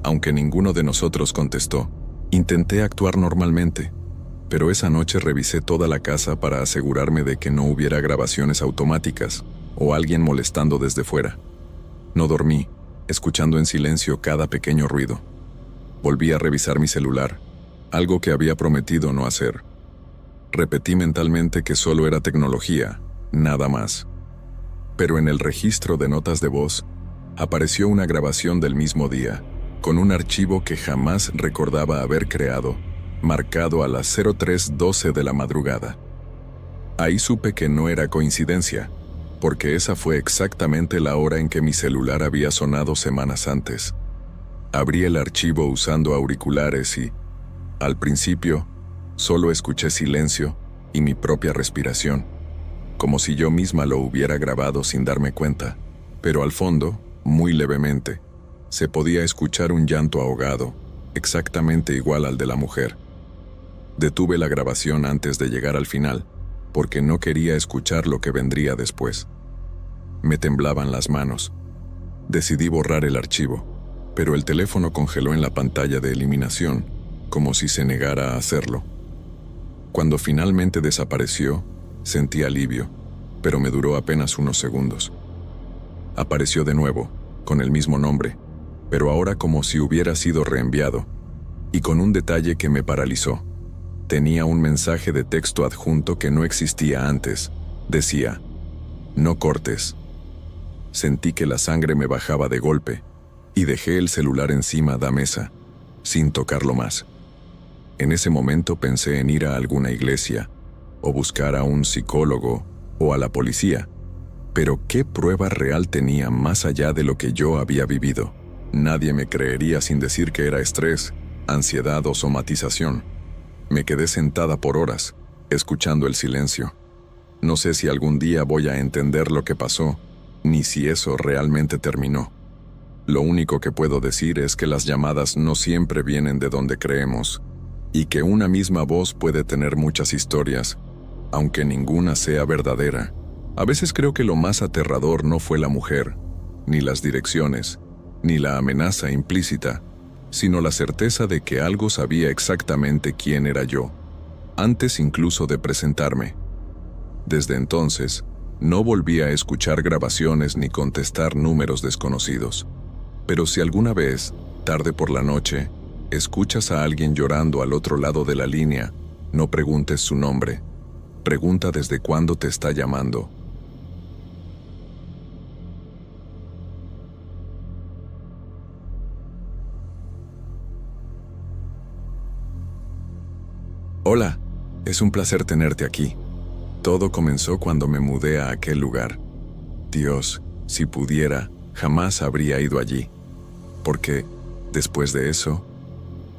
aunque ninguno de nosotros contestó. Intenté actuar normalmente, pero esa noche revisé toda la casa para asegurarme de que no hubiera grabaciones automáticas o alguien molestando desde fuera. No dormí, escuchando en silencio cada pequeño ruido. Volví a revisar mi celular, algo que había prometido no hacer. Repetí mentalmente que solo era tecnología, nada más. Pero en el registro de notas de voz, apareció una grabación del mismo día, con un archivo que jamás recordaba haber creado, marcado a las 03:12 de la madrugada. Ahí supe que no era coincidencia, porque esa fue exactamente la hora en que mi celular había sonado semanas antes. Abrí el archivo usando auriculares y, al principio, solo escuché silencio y mi propia respiración, como si yo misma lo hubiera grabado sin darme cuenta, pero al fondo, muy levemente, se podía escuchar un llanto ahogado, exactamente igual al de la mujer. Detuve la grabación antes de llegar al final, porque no quería escuchar lo que vendría después. Me temblaban las manos. Decidí borrar el archivo, pero el teléfono congeló en la pantalla de eliminación, como si se negara a hacerlo. Cuando finalmente desapareció, sentí alivio, pero me duró apenas unos segundos. Apareció de nuevo, con el mismo nombre, pero ahora como si hubiera sido reenviado, y con un detalle que me paralizó. Tenía un mensaje de texto adjunto que no existía antes. Decía: "No cortes". Sentí que la sangre me bajaba de golpe, y dejé el celular encima de la mesa, sin tocarlo más. En ese momento pensé en ir a alguna iglesia, o buscar a un psicólogo, o a la policía. Pero ¿qué prueba real tenía más allá de lo que yo había vivido? Nadie me creería sin decir que era estrés, ansiedad o somatización. Me quedé sentada por horas, escuchando el silencio. No sé si algún día voy a entender lo que pasó, ni si eso realmente terminó. Lo único que puedo decir es que las llamadas no siempre vienen de donde creemos, y que una misma voz puede tener muchas historias, aunque ninguna sea verdadera. A veces creo que lo más aterrador no fue la mujer, ni las direcciones, ni la amenaza implícita, sino la certeza de que algo sabía exactamente quién era yo, antes incluso de presentarme. Desde entonces, no volví a escuchar grabaciones ni contestar números desconocidos. Pero si alguna vez, tarde por la noche, escuchas a alguien llorando al otro lado de la línea, no preguntes su nombre. Pregunta desde cuándo te está llamando. Hola, es un placer tenerte aquí. Todo comenzó cuando me mudé a aquel lugar. Dios, si pudiera, jamás habría ido allí. Porque, después de eso,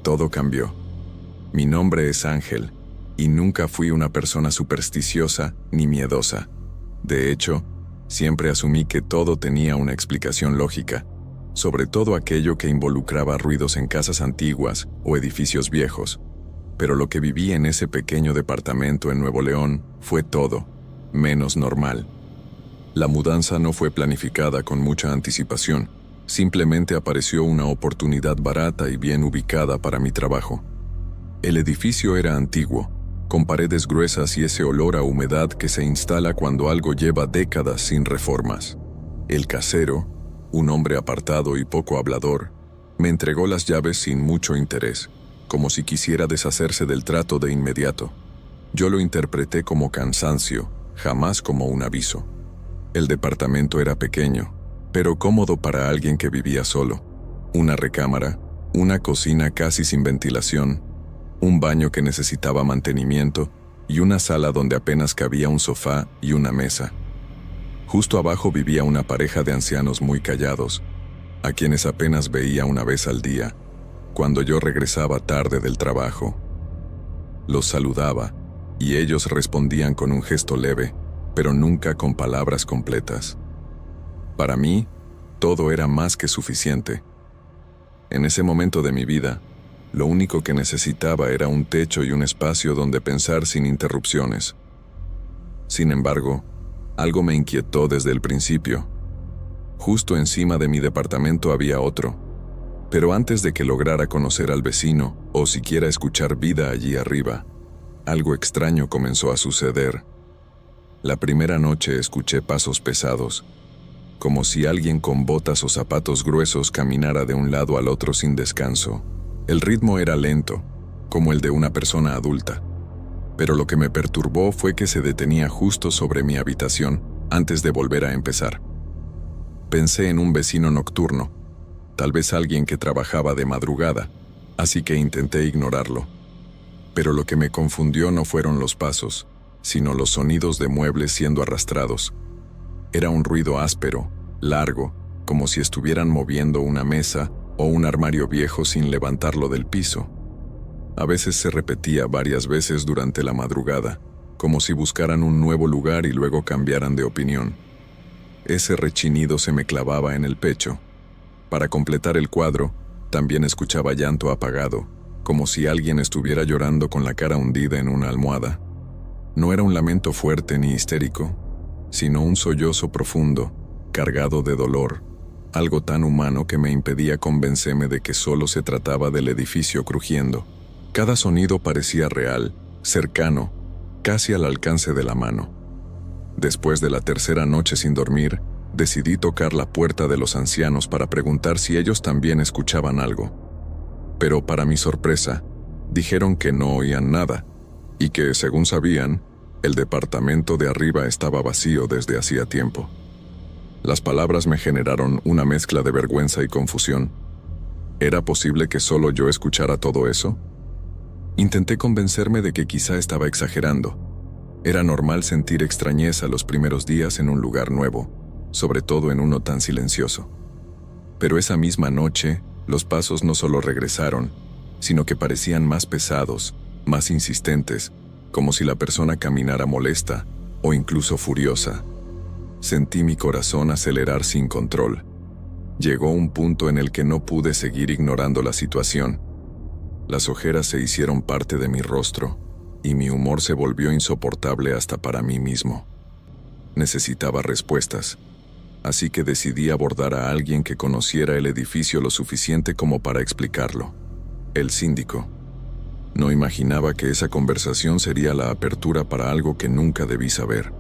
todo cambió. Mi nombre es Ángel, y nunca fui una persona supersticiosa ni miedosa. De hecho, siempre asumí que todo tenía una explicación lógica, sobre todo aquello que involucraba ruidos en casas antiguas o edificios viejos. Pero lo que viví en ese pequeño departamento en Nuevo León fue todo, menos normal. La mudanza no fue planificada con mucha anticipación, simplemente apareció una oportunidad barata y bien ubicada para mi trabajo. El edificio era antiguo, con paredes gruesas y ese olor a humedad que se instala cuando algo lleva décadas sin reformas. El casero, un hombre apartado y poco hablador, me entregó las llaves sin mucho interés, como si quisiera deshacerse del trato de inmediato. Yo lo interpreté como cansancio, jamás como un aviso. El departamento era pequeño, pero cómodo para alguien que vivía solo. Una recámara, una cocina casi sin ventilación, un baño que necesitaba mantenimiento y una sala donde apenas cabía un sofá y una mesa. Justo abajo vivía una pareja de ancianos muy callados, a quienes apenas veía una vez al día, cuando yo regresaba tarde del trabajo. Los saludaba, y ellos respondían con un gesto leve, pero nunca con palabras completas. Para mí, todo era más que suficiente. En ese momento de mi vida, lo único que necesitaba era un techo y un espacio donde pensar sin interrupciones. Sin embargo, algo me inquietó desde el principio. Justo encima de mi departamento había otro, pero antes de que lograra conocer al vecino o siquiera escuchar vida allí arriba, algo extraño comenzó a suceder. La primera noche escuché pasos pesados, como si alguien con botas o zapatos gruesos caminara de un lado al otro sin descanso. El ritmo era lento, como el de una persona adulta, pero lo que me perturbó fue que se detenía justo sobre mi habitación antes de volver a empezar. Pensé en un vecino nocturno, tal vez alguien que trabajaba de madrugada, así que intenté ignorarlo. Pero lo que me confundió no fueron los pasos, sino los sonidos de muebles siendo arrastrados. Era un ruido áspero, largo, como si estuvieran moviendo una mesa o un armario viejo sin levantarlo del piso. A veces se repetía varias veces durante la madrugada, como si buscaran un nuevo lugar y luego cambiaran de opinión. Ese rechinido se me clavaba en el pecho. Para completar el cuadro, también escuchaba llanto apagado, como si alguien estuviera llorando con la cara hundida en una almohada. No era un lamento fuerte ni histérico, sino un sollozo profundo, cargado de dolor, algo tan humano que me impedía convencerme de que solo se trataba del edificio crujiendo. Cada sonido parecía real, cercano, casi al alcance de la mano. Después de la tercera noche sin dormir, decidí tocar la puerta de los ancianos para preguntar si ellos también escuchaban algo. Pero para mi sorpresa, dijeron que no oían nada, y que, según sabían, el departamento de arriba estaba vacío desde hacía tiempo. Las palabras me generaron una mezcla de vergüenza y confusión. ¿Era posible que solo yo escuchara todo eso? Intenté convencerme de que quizá estaba exagerando. Era normal sentir extrañeza los primeros días en un lugar nuevo, sobre todo en uno tan silencioso. Pero esa misma noche, los pasos no solo regresaron, sino que parecían más pesados, más insistentes, como si la persona caminara molesta o incluso furiosa. Sentí mi corazón acelerar sin control. Llegó un punto en el que no pude seguir ignorando la situación. Las ojeras se hicieron parte de mi rostro, y mi humor se volvió insoportable hasta para mí mismo. Necesitaba respuestas, así que decidí abordar a alguien que conociera el edificio lo suficiente como para explicarlo. El síndico. No imaginaba que esa conversación sería la apertura para algo que nunca debí saber.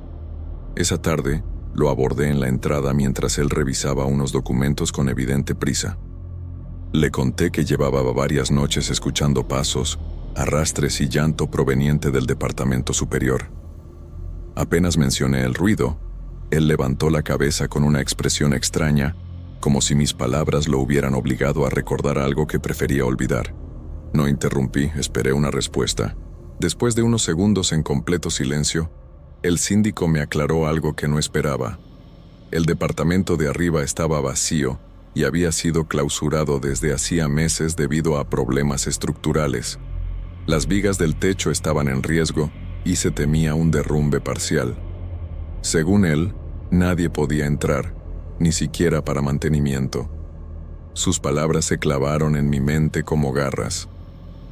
Esa tarde, lo abordé en la entrada mientras él revisaba unos documentos con evidente prisa. Le conté que llevaba varias noches escuchando pasos, arrastres y llanto proveniente del departamento superior. Apenas mencioné el ruido, él levantó la cabeza con una expresión extraña, como si mis palabras lo hubieran obligado a recordar algo que prefería olvidar. No interrumpí, esperé una respuesta. Después de unos segundos en completo silencio, el síndico me aclaró algo que no esperaba. El departamento de arriba estaba vacío y había sido clausurado desde hacía meses debido a problemas estructurales. Las vigas del techo estaban en riesgo y se temía un derrumbe parcial. Según él, nadie podía entrar, ni siquiera para mantenimiento. Sus palabras se clavaron en mi mente como garras.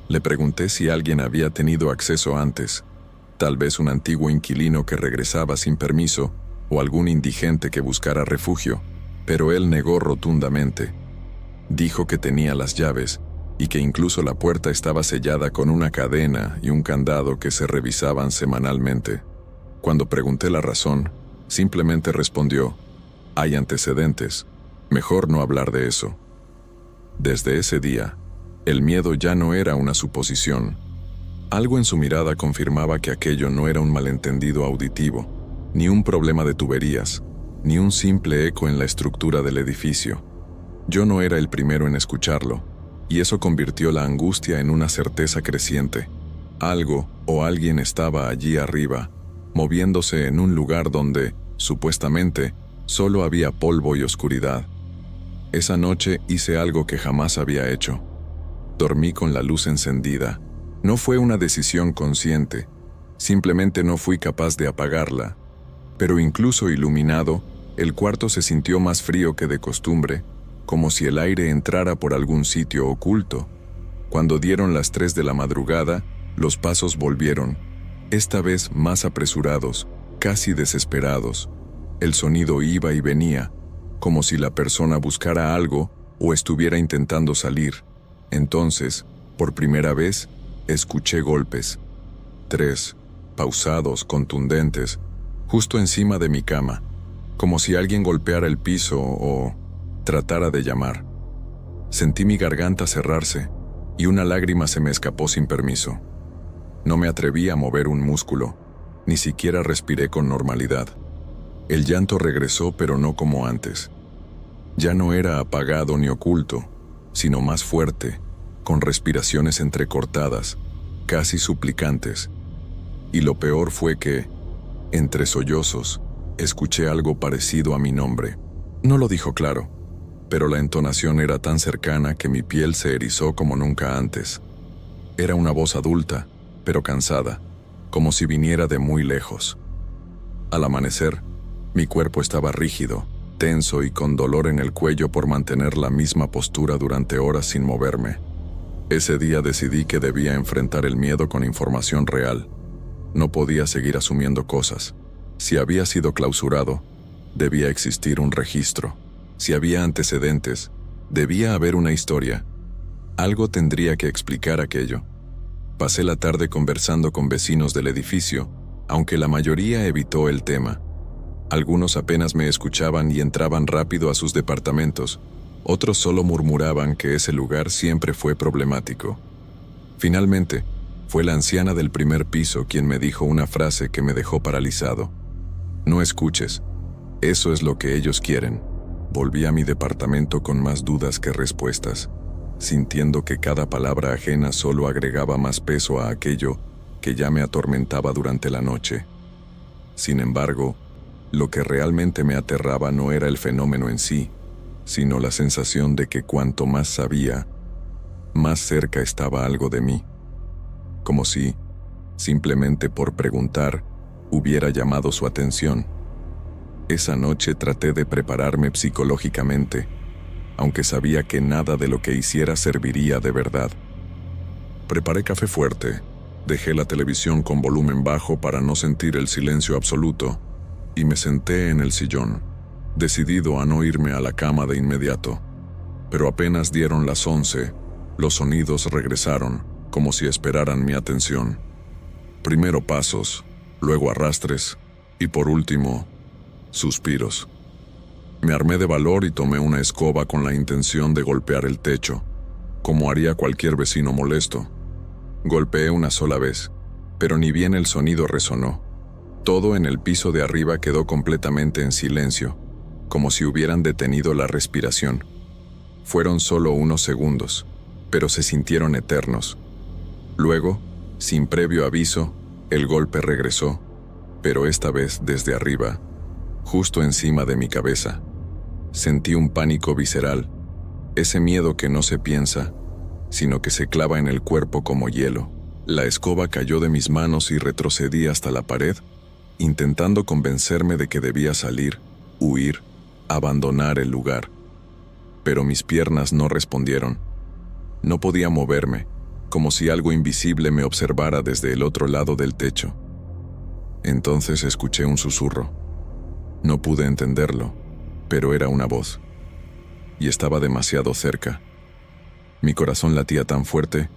Le pregunté si alguien había tenido acceso antes, tal vez un antiguo inquilino que regresaba sin permiso o algún indigente que buscara refugio, pero él negó rotundamente. Dijo que tenía las llaves y que incluso la puerta estaba sellada con una cadena y un candado que se revisaban semanalmente. Cuando pregunté la razón, simplemente respondió: «Hay antecedentes, mejor no hablar de eso». Desde ese día, el miedo ya no era una suposición. Algo en su mirada confirmaba que aquello no era un malentendido auditivo, ni un problema de tuberías, ni un simple eco en la estructura del edificio. Yo no era el primero en escucharlo, y eso convirtió la angustia en una certeza creciente. Algo o alguien estaba allí arriba, moviéndose en un lugar donde, supuestamente, solo había polvo y oscuridad. Esa noche hice algo que jamás había hecho. Dormí con la luz encendida. No fue una decisión consciente, Simplemente no fui capaz de apagarla. Pero incluso iluminado, el cuarto se sintió más frío que de costumbre, como si el aire entrara por algún sitio oculto. Cuando dieron las 3 de la madrugada, los pasos volvieron, esta vez más apresurados, casi desesperados. El sonido iba y venía, como si la persona buscara algo o estuviera intentando salir. Entonces, por primera vez, escuché golpes. 3, pausados, contundentes, justo encima de mi cama, como si alguien golpeara el piso o tratara de llamar. Sentí mi garganta cerrarse y una lágrima se me escapó sin permiso. No me atreví a mover un músculo, ni siquiera respiré con normalidad. El llanto regresó, pero no como antes. Ya no era apagado ni oculto, sino más fuerte, con respiraciones entrecortadas, casi suplicantes. Y lo peor fue que, entre sollozos, escuché algo parecido a mi nombre. No lo dijo claro, pero la entonación era tan cercana que mi piel se erizó como nunca antes. Era una voz adulta, pero cansada, como si viniera de muy lejos. Al amanecer, mi cuerpo estaba rígido, tenso y con dolor en el cuello por mantener la misma postura durante horas sin moverme. Ese día decidí que debía enfrentar el miedo con información real. No podía seguir asumiendo cosas. Si había sido clausurado, debía existir un registro. Si había antecedentes, debía haber una historia. Algo tendría que explicar aquello. Pasé la tarde conversando con vecinos del edificio, aunque la mayoría evitó el tema. Algunos apenas me escuchaban y entraban rápido a sus departamentos. Otros solo murmuraban que ese lugar siempre fue problemático. Finalmente, fue la anciana del primer piso quien me dijo una frase que me dejó paralizado. No escuches. Eso es lo que ellos quieren. Volví a mi departamento con más dudas que respuestas, sintiendo que cada palabra ajena solo agregaba más peso a aquello que ya me atormentaba durante la noche. Sin embargo, lo que realmente me aterraba no era el fenómeno en sí, sino la sensación de que cuanto más sabía, más cerca estaba algo de mí. Como si, simplemente por preguntar, hubiera llamado su atención. Esa noche traté de prepararme psicológicamente, aunque sabía que nada de lo que hiciera serviría de verdad. Preparé café fuerte, dejé la televisión con volumen bajo para no sentir el silencio absoluto, y me senté en el sillón, decidido a no irme a la cama de inmediato. Pero apenas dieron las 11, los sonidos regresaron, como si esperaran mi atención. Primero pasos, luego arrastres, y por último, suspiros. Me armé de valor y tomé una escoba con la intención de golpear el techo, como haría cualquier vecino molesto. Golpeé una sola vez, pero ni bien el sonido resonó. Todo en el piso de arriba quedó completamente en silencio, como si hubieran detenido la respiración. Fueron solo unos segundos, pero se sintieron eternos. Luego, sin previo aviso, el golpe regresó, pero esta vez desde arriba, justo encima de mi cabeza. Sentí un pánico visceral, ese miedo que no se piensa, sino que se clava en el cuerpo como hielo. La escoba cayó de mis manos y retrocedí hasta la pared, intentando convencerme de que debía salir, huir, abandonar el lugar. Pero mis piernas no respondieron. No podía moverme, como si algo invisible me observara desde el otro lado del techo. Entonces escuché un susurro. No pude entenderlo, pero era una voz. Y estaba demasiado cerca. Mi corazón latía tan fuerte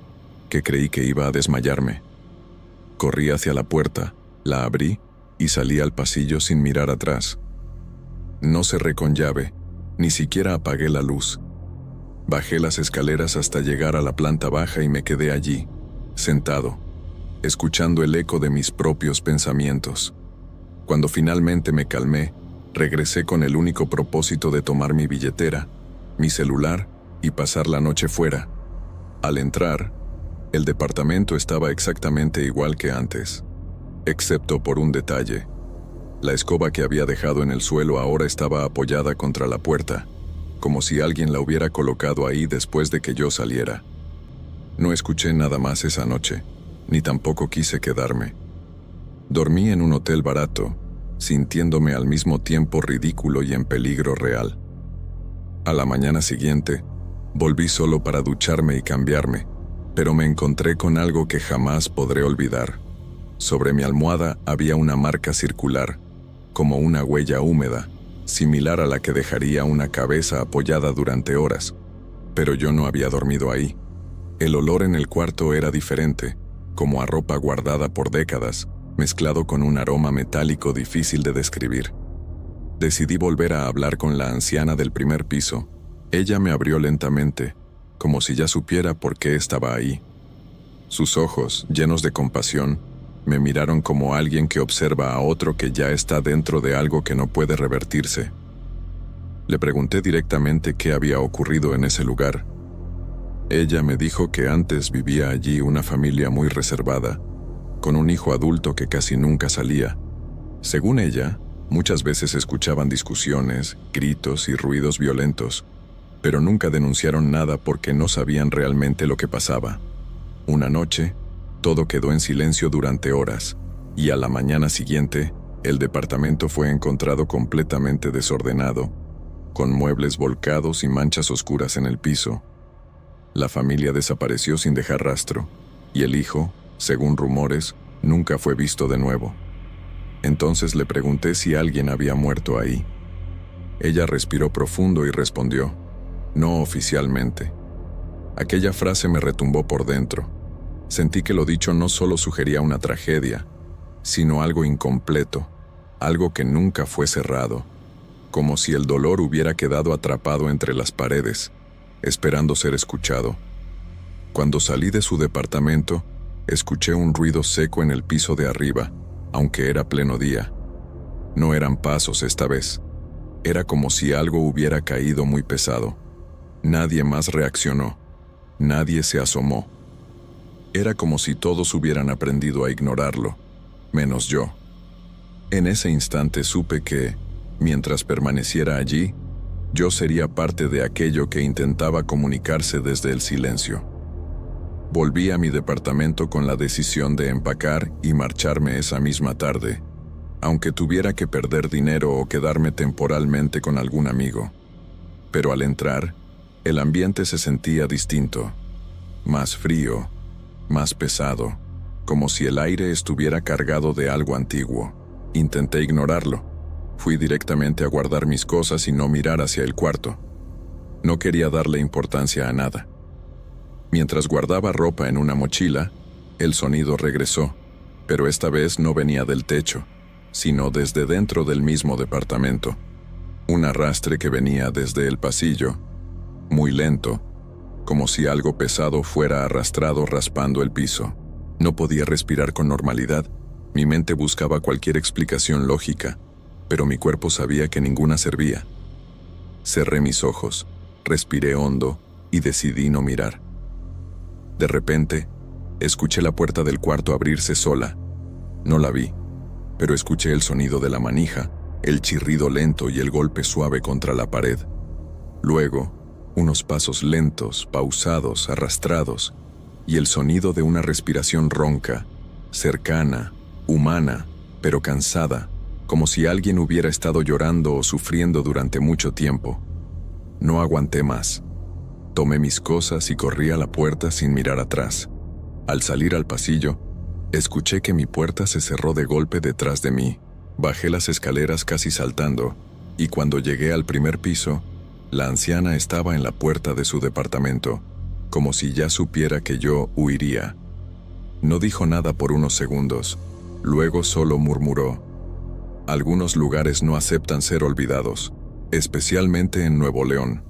que creí que iba a desmayarme. Corrí hacia la puerta, la abrí y salí al pasillo sin mirar atrás. No cerré con llave, ni siquiera apagué la luz. Bajé las escaleras hasta llegar a la planta baja y me quedé allí, sentado, escuchando el eco de mis propios pensamientos. Cuando finalmente me calmé, regresé con el único propósito de tomar mi billetera, mi celular y pasar la noche fuera. Al entrar, el departamento estaba exactamente igual que antes, excepto por un detalle. La escoba que había dejado en el suelo ahora estaba apoyada contra la puerta, como si alguien la hubiera colocado ahí después de que yo saliera. No escuché nada más esa noche, ni tampoco quise quedarme. Dormí en un hotel barato, sintiéndome al mismo tiempo ridículo y en peligro real. A la mañana siguiente, volví solo para ducharme y cambiarme, pero me encontré con algo que jamás podré olvidar. Sobre mi almohada había una marca circular, como una huella húmeda, similar a la que dejaría una cabeza apoyada durante horas, pero yo no había dormido ahí. El olor en el cuarto era diferente, como a ropa guardada por décadas, mezclado con un aroma metálico difícil de describir. Decidí volver a hablar con la anciana del primer piso. Ella me abrió lentamente, como si ya supiera por qué estaba ahí. Sus ojos, llenos de compasión, me miraron como alguien que observa a otro que ya está dentro de algo que no puede revertirse. Le pregunté directamente qué había ocurrido en ese lugar. Ella me dijo que antes vivía allí una familia muy reservada, con un hijo adulto que casi nunca salía. Según ella, muchas veces escuchaban discusiones, gritos y ruidos violentos, pero nunca denunciaron nada porque no sabían realmente lo que pasaba. Una noche, todo quedó en silencio durante horas, y a la mañana siguiente, el departamento fue encontrado completamente desordenado, con muebles volcados y manchas oscuras en el piso. La familia desapareció sin dejar rastro, y el hijo, según rumores, nunca fue visto de nuevo. Entonces le pregunté si alguien había muerto ahí. Ella respiró profundo y respondió, no oficialmente. Aquella frase me retumbó por dentro. Sentí que lo dicho no solo sugería una tragedia, sino algo incompleto, algo que nunca fue cerrado, como si el dolor hubiera quedado atrapado entre las paredes, esperando ser escuchado. Cuando salí de su departamento, escuché un ruido seco en el piso de arriba, aunque era pleno día. No eran pasos esta vez. Era como si algo hubiera caído muy pesado. Nadie más reaccionó. Nadie se asomó. Era como si todos hubieran aprendido a ignorarlo, menos yo. En ese instante supe que, mientras permaneciera allí, yo sería parte de aquello que intentaba comunicarse desde el silencio. Volví a mi departamento con la decisión de empacar y marcharme esa misma tarde, aunque tuviera que perder dinero o quedarme temporalmente con algún amigo. Pero al entrar, el ambiente se sentía distinto, más frío, más pesado, como si el aire estuviera cargado de algo antiguo. Intenté ignorarlo. Fui directamente a guardar mis cosas y no mirar hacia el cuarto. No quería darle importancia a nada. Mientras guardaba ropa en una mochila, el sonido regresó, pero esta vez no venía del techo, sino desde dentro del mismo departamento. Un arrastre que venía desde el pasillo, muy lento, como si algo pesado fuera arrastrado raspando el piso. No podía respirar con normalidad. Mi mente buscaba cualquier explicación lógica, pero mi cuerpo sabía que ninguna servía. Cerré mis ojos, respiré hondo y decidí no mirar. De repente, escuché la puerta del cuarto abrirse sola. No la vi, pero escuché el sonido de la manija, el chirrido lento y el golpe suave contra la pared. Luego, unos pasos lentos, pausados, arrastrados, y el sonido de una respiración ronca, cercana, humana, pero cansada, como si alguien hubiera estado llorando o sufriendo durante mucho tiempo. No aguanté más. Tomé mis cosas y corrí a la puerta sin mirar atrás. Al salir al pasillo, escuché que mi puerta se cerró de golpe detrás de mí. Bajé las escaleras casi saltando, y cuando llegué al primer piso, la anciana estaba en la puerta de su departamento, como si ya supiera que yo huiría. No dijo nada por unos segundos, luego solo murmuró: algunos lugares no aceptan ser olvidados, especialmente en Nuevo León.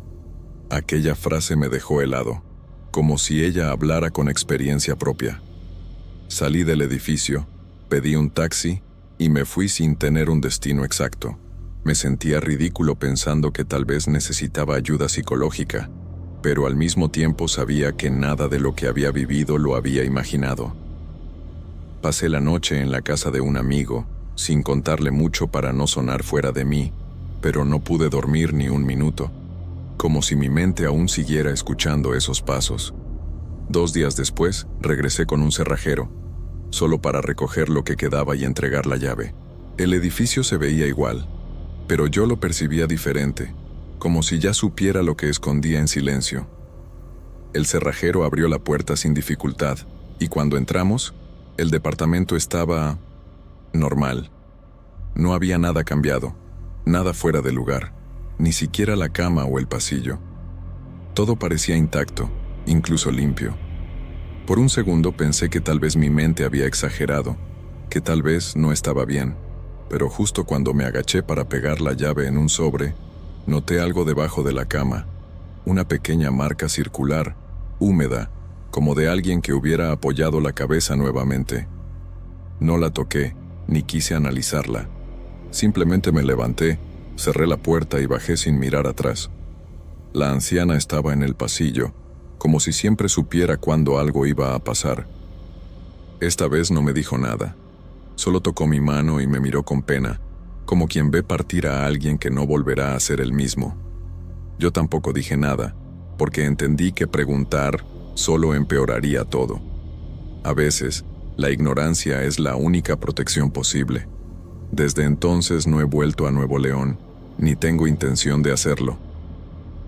Aquella frase me dejó helado, como si ella hablara con experiencia propia. Salí del edificio, pedí un taxi y me fui sin tener un destino exacto. Me sentía ridículo pensando que tal vez necesitaba ayuda psicológica, pero al mismo tiempo sabía que nada de lo que había vivido lo había imaginado. Pasé la noche en la casa de un amigo, sin contarle mucho para no sonar fuera de mí, pero no pude dormir ni un minuto, como si mi mente aún siguiera escuchando esos pasos. 2 días después, regresé con un cerrajero. solo para recoger lo que quedaba y entregar la llave. El edificio se veía igual, pero yo lo percibía diferente, como si ya supiera lo que escondía en silencio. El cerrajero abrió la puerta sin dificultad, y cuando entramos, el departamento estaba normal. No había nada cambiado, nada fuera de lugar, ni siquiera la cama o el pasillo. Todo parecía intacto, incluso limpio. Por un segundo pensé que tal vez mi mente había exagerado, que tal vez no estaba bien, pero justo cuando me agaché para pegar la llave en un sobre, noté algo debajo de la cama, una pequeña marca circular, húmeda, como de alguien que hubiera apoyado la cabeza nuevamente. No la toqué, ni quise analizarla. Simplemente me levanté, cerré la puerta y bajé sin mirar atrás. La anciana estaba en el pasillo, como si siempre supiera cuándo algo iba a pasar. Esta vez no me dijo nada. Solo tocó mi mano y me miró con pena, como quien ve partir a alguien que no volverá a ser el mismo. Yo tampoco dije nada, porque entendí que preguntar solo empeoraría todo. A veces, la ignorancia es la única protección posible. Desde entonces no he vuelto a Nuevo León, ni tengo intención de hacerlo.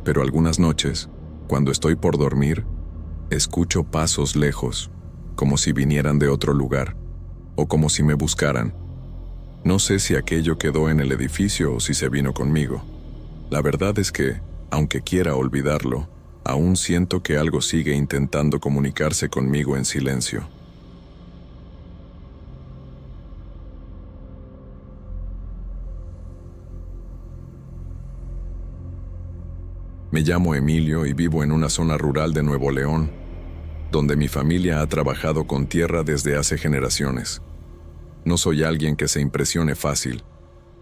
Pero algunas noches, cuando estoy por dormir, escucho pasos lejos, como si vinieran de otro lugar, o como si me buscaran. No sé si aquello quedó en el edificio o si se vino conmigo. La verdad es que, aunque quiera olvidarlo, aún siento que algo sigue intentando comunicarse conmigo en silencio. Me llamo Emilio y vivo en una zona rural de Nuevo León, donde mi familia ha trabajado con tierra desde hace generaciones. No soy alguien que se impresione fácil.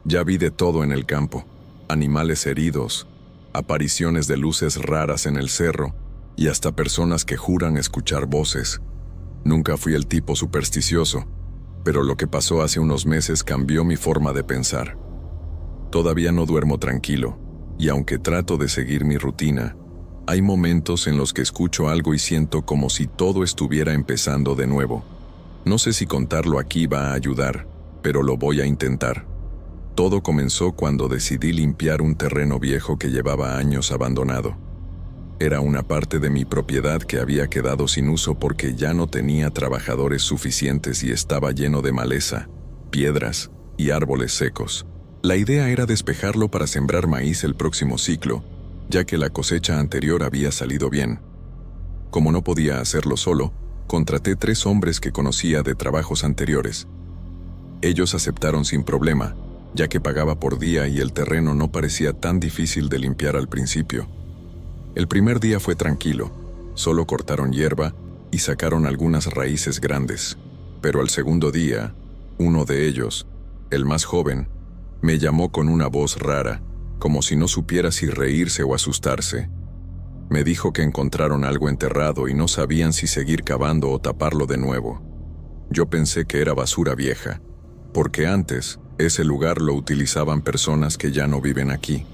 Ya vi de todo en el campo: animales heridos, apariciones de luces raras en el cerro y hasta personas que juran escuchar voces. Nunca fui el tipo supersticioso, pero lo que pasó hace unos meses cambió mi forma de pensar. Todavía no duermo tranquilo, y aunque trato de seguir mi rutina, hay momentos en los que escucho algo y siento como si todo estuviera empezando de nuevo. No sé si contarlo aquí va a ayudar, pero lo voy a intentar. Todo comenzó cuando decidí limpiar un terreno viejo que llevaba años abandonado. Era una parte de mi propiedad que había quedado sin uso porque ya no tenía trabajadores suficientes y estaba lleno de maleza, piedras y árboles secos. La idea era despejarlo para sembrar maíz el próximo ciclo, ya que la cosecha anterior había salido bien. Como no podía hacerlo solo, contraté 3 hombres que conocía de trabajos anteriores. Ellos aceptaron sin problema, ya que pagaba por día y el terreno no parecía tan difícil de limpiar al principio. El primer día fue tranquilo, solo cortaron hierba y sacaron algunas raíces grandes. Pero al segundo día, uno de ellos, el más joven, me llamó con una voz rara, como si no supiera si reírse o asustarse. Me dijo que encontraron algo enterrado y no sabían si seguir cavando o taparlo de nuevo. Yo pensé que era basura vieja, porque antes ese lugar lo utilizaban personas que ya no viven aquí.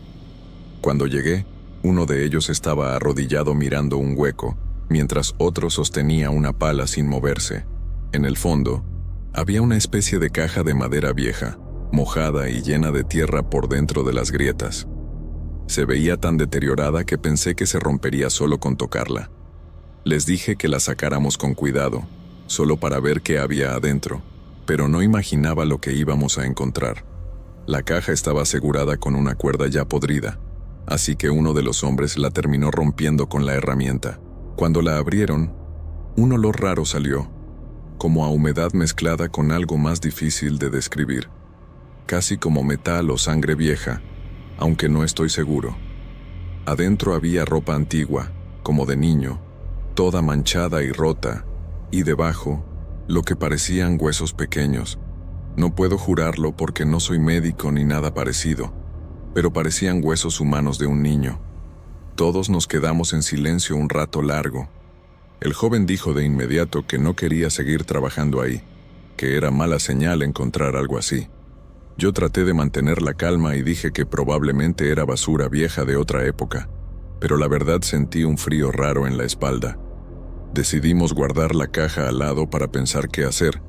Cuando llegué, uno de ellos estaba arrodillado mirando un hueco, mientras otro sostenía una pala sin moverse. En el fondo, había una especie de caja de madera vieja, mojada y llena de tierra por dentro de las grietas. Se veía tan deteriorada que pensé que se rompería solo con tocarla. Les dije que la sacáramos con cuidado, solo para ver qué había adentro, pero no imaginaba lo que íbamos a encontrar. La caja estaba asegurada con una cuerda ya podrida, así que uno de los hombres la terminó rompiendo con la herramienta. Cuando la abrieron, un olor raro salió, como a humedad mezclada con algo más difícil de describir. Casi como metal o sangre vieja, aunque no estoy seguro. Adentro había ropa antigua, como de niño, toda manchada y rota, y debajo, lo que parecían huesos pequeños. No puedo jurarlo porque no soy médico ni nada parecido, pero parecían huesos humanos de un niño. Todos nos quedamos en silencio un rato largo. El joven dijo de inmediato que no quería seguir trabajando ahí, que era mala señal encontrar algo así. Yo traté de mantener la calma y dije que probablemente era basura vieja de otra época, pero la verdad sentí un frío raro en la espalda. Decidimos guardar la caja al lado para pensar qué hacer,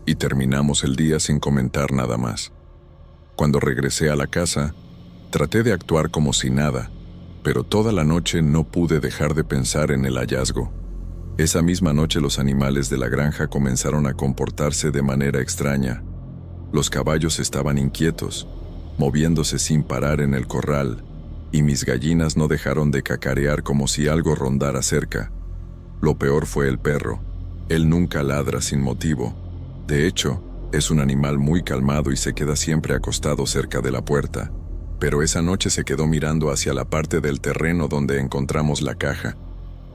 y terminamos el día sin comentar nada más. Cuando regresé a la casa, traté de actuar como si nada, pero toda la noche no pude dejar de pensar en el hallazgo. Esa misma noche los animales de la granja comenzaron a comportarse de manera extraña. Los caballos estaban inquietos, moviéndose sin parar en el corral, y mis gallinas no dejaron de cacarear como si algo rondara cerca. Lo peor fue el perro. Él nunca ladra sin motivo. De hecho, es un animal muy calmado y se queda siempre acostado cerca de la puerta. Pero esa noche se quedó mirando hacia la parte del terreno donde encontramos la caja,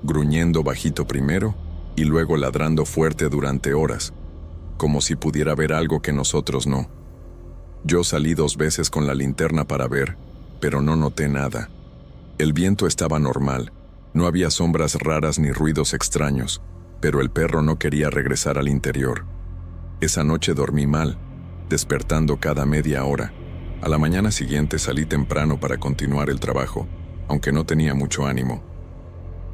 gruñendo bajito primero y luego ladrando fuerte durante horas, como si pudiera ver algo que nosotros no. Yo salí 2 veces con la linterna para ver, pero no noté nada. El viento estaba normal, no había sombras raras ni ruidos extraños, pero el perro no quería regresar al interior. Esa noche dormí mal, despertando cada media hora. A la mañana siguiente salí temprano para continuar el trabajo, aunque no tenía mucho ánimo.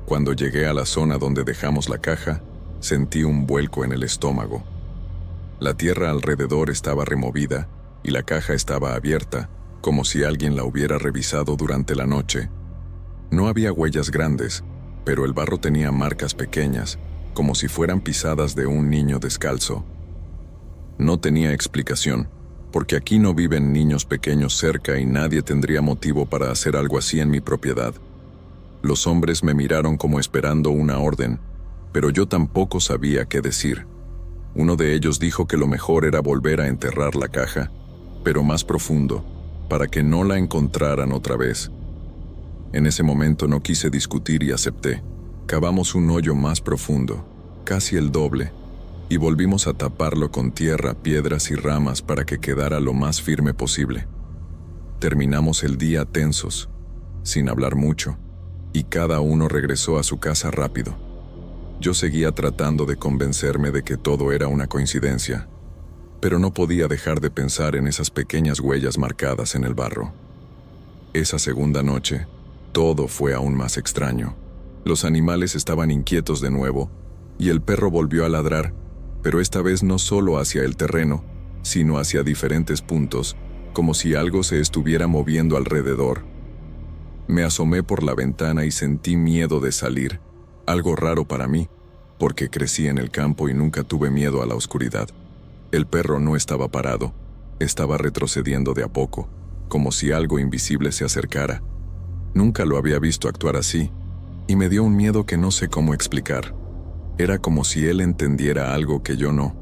Cuando llegué a la zona donde dejamos la caja, sentí un vuelco en el estómago. La tierra alrededor estaba removida y la caja estaba abierta, como si alguien la hubiera revisado durante la noche. No había huellas grandes, pero el barro tenía marcas pequeñas, como si fueran pisadas de un niño descalzo. No tenía explicación, porque aquí no viven niños pequeños cerca y nadie tendría motivo para hacer algo así en mi propiedad. Los hombres me miraron como esperando una orden, pero yo tampoco sabía qué decir. Uno de ellos dijo que lo mejor era volver a enterrar la caja, pero más profundo, para que no la encontraran otra vez. En ese momento no quise discutir y acepté. Cavamos un hoyo más profundo, casi el doble, y volvimos a taparlo con tierra, piedras y ramas para que quedara lo más firme posible. Terminamos el día tensos, sin hablar mucho, y cada uno regresó a su casa rápido. Yo seguía tratando de convencerme de que todo era una coincidencia, pero no podía dejar de pensar en esas pequeñas huellas marcadas en el barro. Esa segunda noche, todo fue aún más extraño. Los animales estaban inquietos de nuevo, y el perro volvió a ladrar, pero esta vez no solo hacia el terreno, sino hacia diferentes puntos, como si algo se estuviera moviendo alrededor. Me asomé por la ventana y sentí miedo de salir, algo raro para mí, porque crecí en el campo y nunca tuve miedo a la oscuridad. El perro no estaba parado, estaba retrocediendo de a poco, como si algo invisible se acercara. Nunca lo había visto actuar así, y me dio un miedo que no sé cómo explicar. Era como si él entendiera algo que yo no.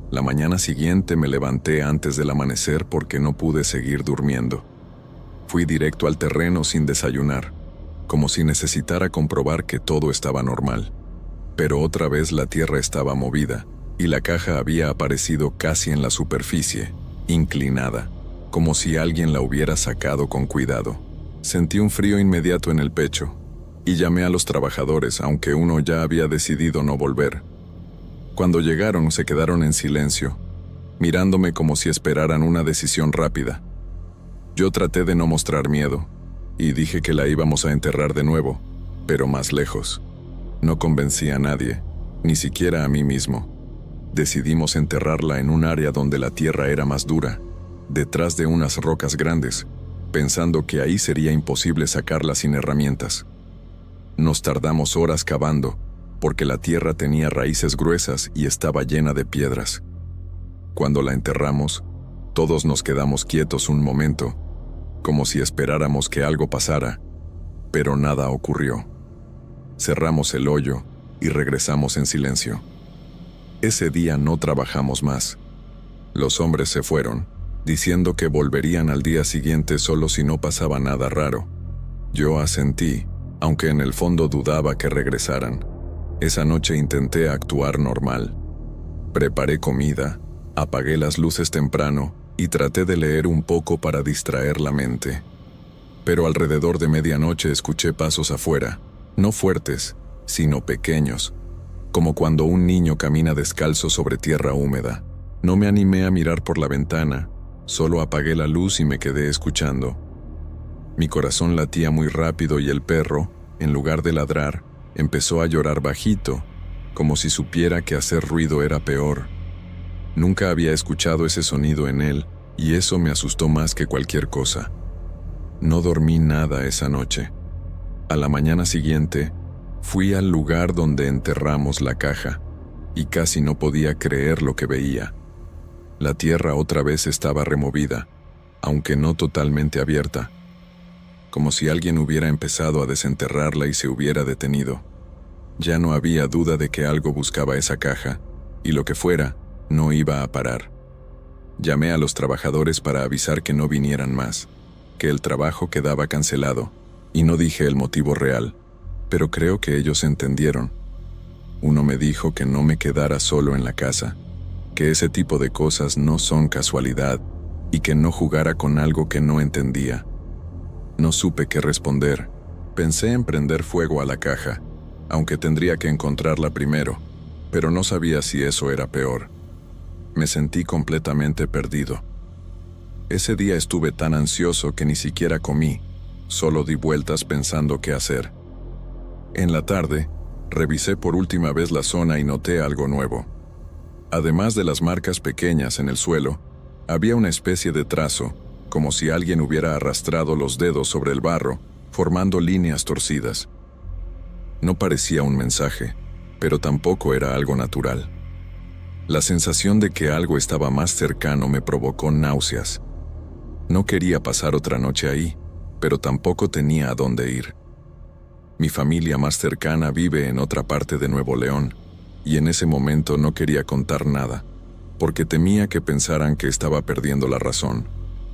La mañana siguiente me levanté antes del amanecer porque no pude seguir durmiendo. Fui directo al terreno sin desayunar, como si necesitara comprobar que todo estaba normal. Pero otra vez la tierra estaba movida, y la caja había aparecido casi en la superficie, inclinada, como si alguien la hubiera sacado con cuidado. Sentí un frío inmediato en el pecho, y llamé a los trabajadores, aunque uno ya había decidido no volver. Cuando llegaron, se quedaron en silencio, mirándome como si esperaran una decisión rápida. Yo traté de no mostrar miedo, y dije que la íbamos a enterrar de nuevo, pero más lejos. No convencí a nadie, ni siquiera a mí mismo. Decidimos enterrarla en un área donde la tierra era más dura, detrás de unas rocas grandes, pensando que ahí sería imposible sacarla sin herramientas. Nos tardamos horas cavando, porque la tierra tenía raíces gruesas y estaba llena de piedras. Cuando la enterramos, todos nos quedamos quietos un momento, como si esperáramos que algo pasara, pero nada ocurrió. Cerramos el hoyo y regresamos en silencio. Ese día no trabajamos más. Los hombres se fueron, diciendo que volverían al día siguiente solo si no pasaba nada raro. Yo asentí, aunque en el fondo dudaba que regresaran. Esa noche intenté actuar normal. Preparé comida, apagué las luces temprano y traté de leer un poco para distraer la mente. Pero alrededor de medianoche escuché pasos afuera, no fuertes, sino pequeños, como cuando un niño camina descalzo sobre tierra húmeda. No me animé a mirar por la ventana, solo apagué la luz y me quedé escuchando. Mi corazón latía muy rápido y el perro, en lugar de ladrar, empezó a llorar bajito, como si supiera que hacer ruido era peor. Nunca había escuchado ese sonido en él, y eso me asustó más que cualquier cosa. No dormí nada esa noche. A la mañana siguiente, fui al lugar donde enterramos la caja, y casi no podía creer lo que veía. La tierra otra vez estaba removida, aunque no totalmente abierta, como si alguien hubiera empezado a desenterrarla y se hubiera detenido. Ya no había duda de que algo buscaba esa caja, y lo que fuera, no iba a parar. Llamé a los trabajadores para avisar que no vinieran más, que el trabajo quedaba cancelado, y no dije el motivo real, pero creo que ellos entendieron. Uno me dijo que no me quedara solo en la casa, que ese tipo de cosas no son casualidad, y que no jugara con algo que no entendía. No supe qué responder. Pensé en prender fuego a la caja, aunque tendría que encontrarla primero, pero no sabía si eso era peor. Me sentí completamente perdido. Ese día estuve tan ansioso que ni siquiera comí, solo di vueltas pensando qué hacer. En la tarde, revisé por última vez la zona y noté algo nuevo. Además de las marcas pequeñas en el suelo, había una especie de trazo, como si alguien hubiera arrastrado los dedos sobre el barro, formando líneas torcidas. No parecía un mensaje, pero tampoco era algo natural. La sensación de que algo estaba más cercano me provocó náuseas. No quería pasar otra noche ahí, pero tampoco tenía a dónde ir. Mi familia más cercana vive en otra parte de Nuevo León, y en ese momento no quería contar nada, porque temía que pensaran que estaba perdiendo la razón.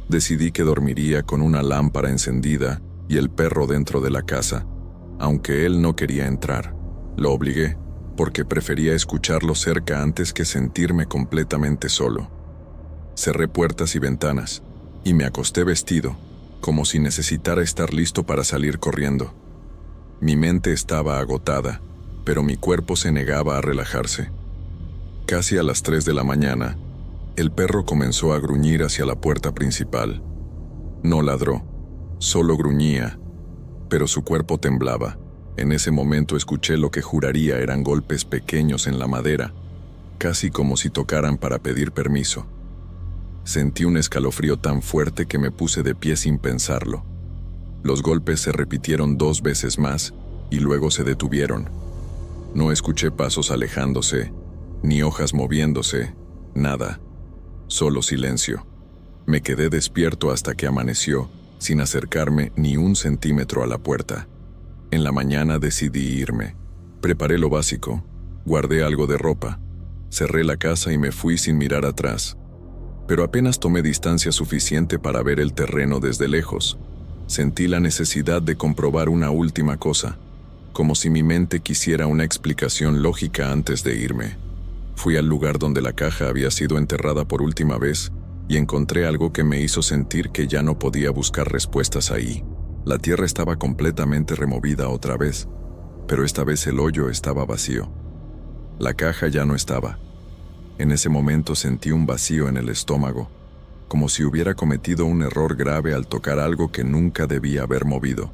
Decidí que dormiría con una lámpara encendida y el perro dentro de la casa, aunque él no quería entrar. Lo obligué, porque prefería escucharlo cerca antes que sentirme completamente solo. Cerré puertas y ventanas, y me acosté vestido, como si necesitara estar listo para salir corriendo. Mi mente estaba agotada, pero mi cuerpo se negaba a relajarse. Casi a las 3 de la mañana, el perro comenzó a gruñir hacia la puerta principal. No ladró, solo gruñía, pero su cuerpo temblaba. En ese momento escuché lo que juraría eran golpes pequeños en la madera, casi como si tocaran para pedir permiso. Sentí un escalofrío tan fuerte que me puse de pie sin pensarlo. Los golpes se repitieron 2 veces más y luego se detuvieron. No escuché pasos alejándose, ni hojas moviéndose, nada. Solo silencio. Me quedé despierto hasta que amaneció, sin acercarme ni 1 centímetro a la puerta. En la mañana decidí irme. Preparé lo básico, guardé algo de ropa, cerré la casa y me fui sin mirar atrás. Pero apenas tomé distancia suficiente para ver el terreno desde lejos. Sentí la necesidad de comprobar una última cosa, como si mi mente quisiera una explicación lógica antes de irme. Fui al lugar donde la caja había sido enterrada por última vez y encontré algo que me hizo sentir que ya no podía buscar respuestas ahí. La tierra estaba completamente removida otra vez, pero esta vez el hoyo estaba vacío. La caja ya no estaba. En ese momento sentí un vacío en el estómago, como si hubiera cometido un error grave al tocar algo que nunca debía haber movido.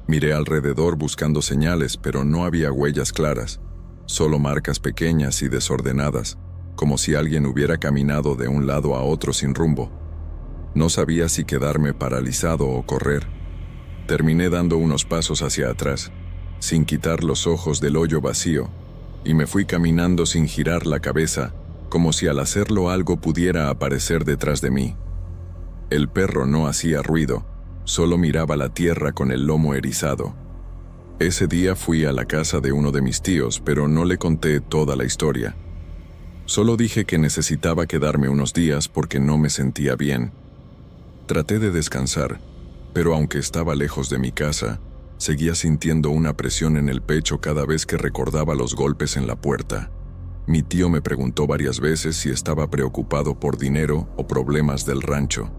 Miré alrededor buscando señales, pero no había huellas claras, solo marcas pequeñas y desordenadas, como si alguien hubiera caminado de un lado a otro sin rumbo. No sabía si quedarme paralizado o correr. Terminé dando unos pasos hacia atrás, sin quitar los ojos del hoyo vacío, y me fui caminando sin girar la cabeza, como si al hacerlo algo pudiera aparecer detrás de mí. El perro no hacía ruido, solo miraba la tierra con el lomo erizado. Ese día fui a la casa de uno de mis tíos, pero no le conté toda la historia. Solo dije que necesitaba quedarme unos días porque no me sentía bien. Traté de descansar, pero aunque estaba lejos de mi casa, seguía sintiendo una presión en el pecho cada vez que recordaba los golpes en la puerta. Mi tío me preguntó varias veces si estaba preocupado por dinero o problemas del rancho,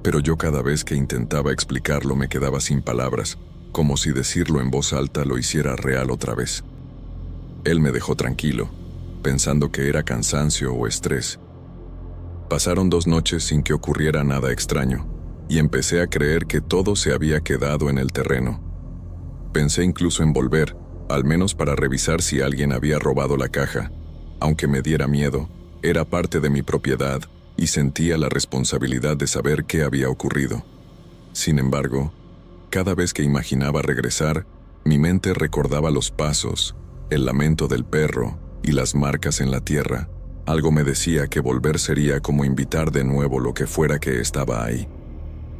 pero yo cada vez que intentaba explicarlo me quedaba sin palabras, como si decirlo en voz alta lo hiciera real otra vez. Él me dejó tranquilo, pensando que era cansancio o estrés. Pasaron 2 noches sin que ocurriera nada extraño, y empecé a creer que todo se había quedado en el terreno. Pensé incluso en volver, al menos para revisar si alguien había robado la caja. Aunque me diera miedo, Era parte de mi propiedad y sentía la responsabilidad de saber qué había ocurrido. Sin embargo, cada vez que imaginaba regresar, mi mente recordaba los pasos, el lamento del perro y las marcas en la tierra. Algo me decía que volver sería como invitar de nuevo lo que fuera que estaba ahí.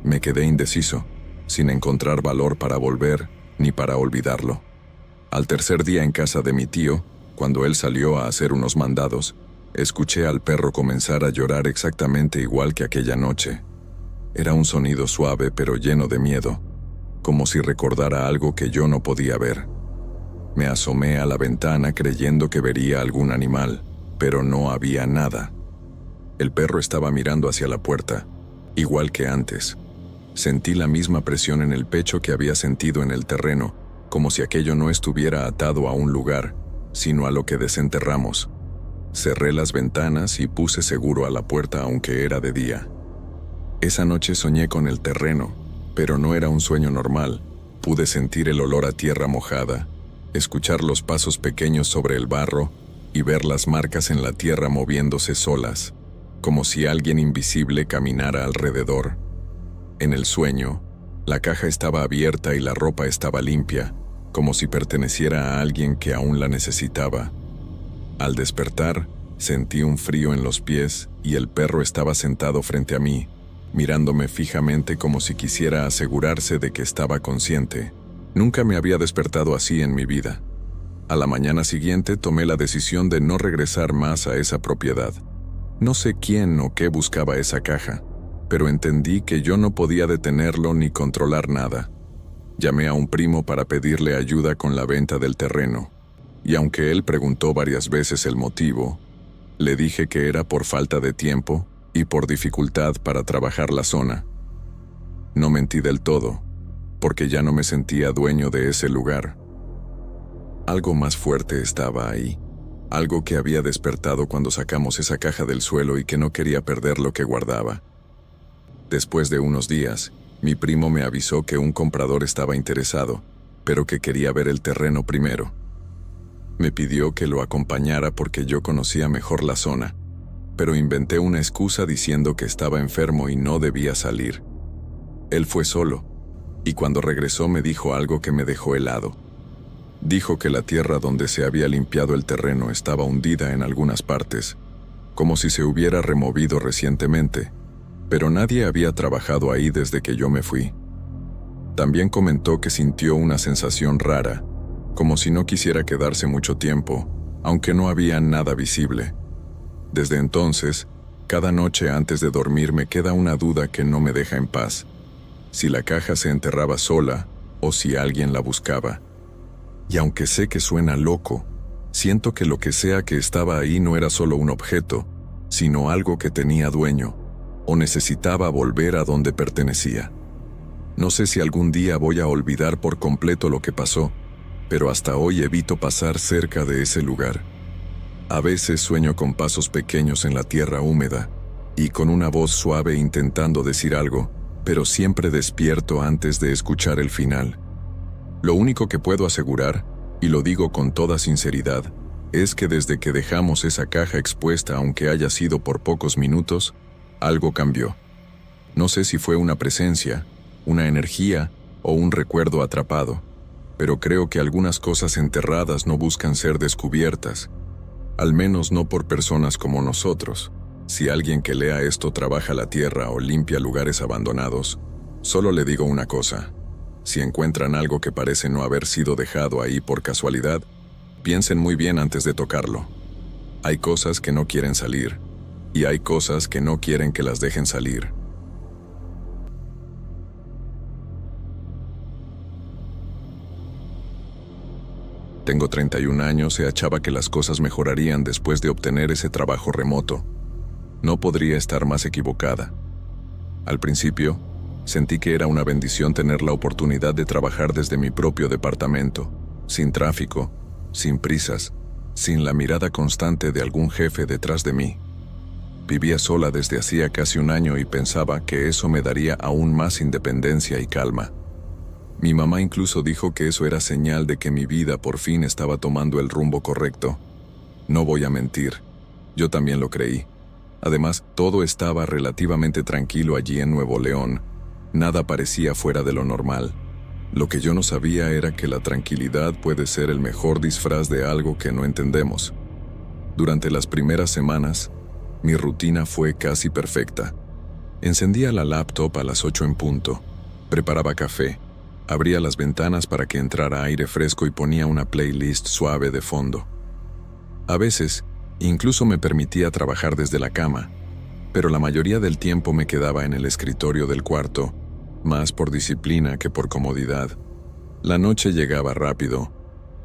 Me quedé indeciso, sin encontrar valor para volver ni para olvidarlo. Al tercer día en casa de mi tío, cuando él salió a hacer unos mandados, escuché al perro comenzar a llorar exactamente igual que aquella noche. Era un sonido suave pero lleno de miedo, como si recordara algo que yo no podía ver. Me asomé a la ventana creyendo que vería algún animal, pero no había nada. El perro estaba mirando hacia la puerta, igual que antes. Sentí la misma presión en el pecho que había sentido en el terreno, como si aquello no estuviera atado a un lugar, sino a lo que desenterramos. Cerré las ventanas y puse seguro a la puerta aunque era de día. Esa noche soñé con el terreno, pero no era un sueño normal. Pude sentir el olor a tierra mojada, escuchar los pasos pequeños sobre el barro y ver las marcas en la tierra moviéndose solas, como si alguien invisible caminara alrededor. En el sueño, la caja estaba abierta y la ropa estaba limpia, como si perteneciera a alguien que aún la necesitaba. Al despertar, sentí un frío en los pies y el perro estaba sentado frente a mí, mirándome fijamente como si quisiera asegurarse de que estaba consciente. Nunca me había despertado así en mi vida. A la mañana siguiente tomé la decisión de no regresar más a esa propiedad. No sé quién o qué buscaba esa caja, pero entendí que yo no podía detenerlo ni controlar nada. Llamé a un primo para pedirle ayuda con la venta del terreno, y aunque él preguntó varias veces el motivo, le dije que era por falta de tiempo y por dificultad para trabajar la zona. No mentí del todo, porque ya no me sentía dueño de ese lugar. Algo más fuerte estaba ahí, algo que había despertado cuando sacamos esa caja del suelo y que no quería perder lo que guardaba. Después de unos días, mi primo me avisó que un comprador estaba interesado, pero que quería ver el terreno primero. Me pidió que lo acompañara porque yo conocía mejor la zona, pero inventé una excusa diciendo que estaba enfermo y no debía salir. Él fue solo, y cuando regresó me dijo algo que me dejó helado. Dijo que la tierra donde se había limpiado el terreno estaba hundida en algunas partes, como si se hubiera removido recientemente, pero nadie había trabajado ahí desde que yo me fui. También comentó que sintió una sensación rara, como si no quisiera quedarse mucho tiempo, aunque no había nada visible. Desde entonces, cada noche antes de dormir me queda una duda que no me deja en paz: si la caja se enterraba sola o si alguien la buscaba. Y aunque sé que suena loco, siento que lo que sea que estaba ahí no era solo un objeto, sino algo que tenía dueño, o necesitaba volver a donde pertenecía. No sé si algún día voy a olvidar por completo lo que pasó, pero hasta hoy evito pasar cerca de ese lugar. A veces sueño con pasos pequeños en la tierra húmeda, y con una voz suave intentando decir algo, pero siempre despierto antes de escuchar el final. Lo único que puedo asegurar, y lo digo con toda sinceridad, es que desde que dejamos esa caja expuesta, aunque haya sido por pocos minutos, algo cambió. No sé si fue una presencia, una energía o un recuerdo atrapado, pero creo que algunas cosas enterradas no buscan ser descubiertas, al menos no por personas como nosotros. Si alguien que lea esto trabaja la tierra o limpia lugares abandonados, solo le digo una cosa: si encuentran algo que parece no haber sido dejado ahí por casualidad, piensen muy bien antes de tocarlo. Hay cosas que no quieren salir, y hay cosas que no quieren que las dejen salir. Tengo 31 años y achaba que las cosas mejorarían después de obtener ese trabajo remoto. No podría estar más equivocada. Al principio, sentí que era una bendición tener la oportunidad de trabajar desde mi propio departamento, sin tráfico, sin prisas, sin la mirada constante de algún jefe detrás de mí. Vivía sola desde hacía casi un año y pensaba que eso me daría aún más independencia y calma. Mi mamá incluso dijo que eso era señal de que mi vida por fin estaba tomando el rumbo correcto. No voy a mentir, Yo también lo creí. Además, todo estaba relativamente tranquilo allí en Nuevo León. Nada parecía fuera de lo normal. Lo que yo no sabía era que la tranquilidad puede ser el mejor disfraz de algo que no entendemos. Durante las primeras semanas, mi rutina fue casi perfecta. Encendía la laptop a las 8 en punto, preparaba café, abría las ventanas para que entrara aire fresco y ponía una playlist suave de fondo. A veces, incluso me permitía trabajar desde la cama, pero la mayoría del tiempo me quedaba en el escritorio del cuarto, más por disciplina que por comodidad. La noche llegaba rápido,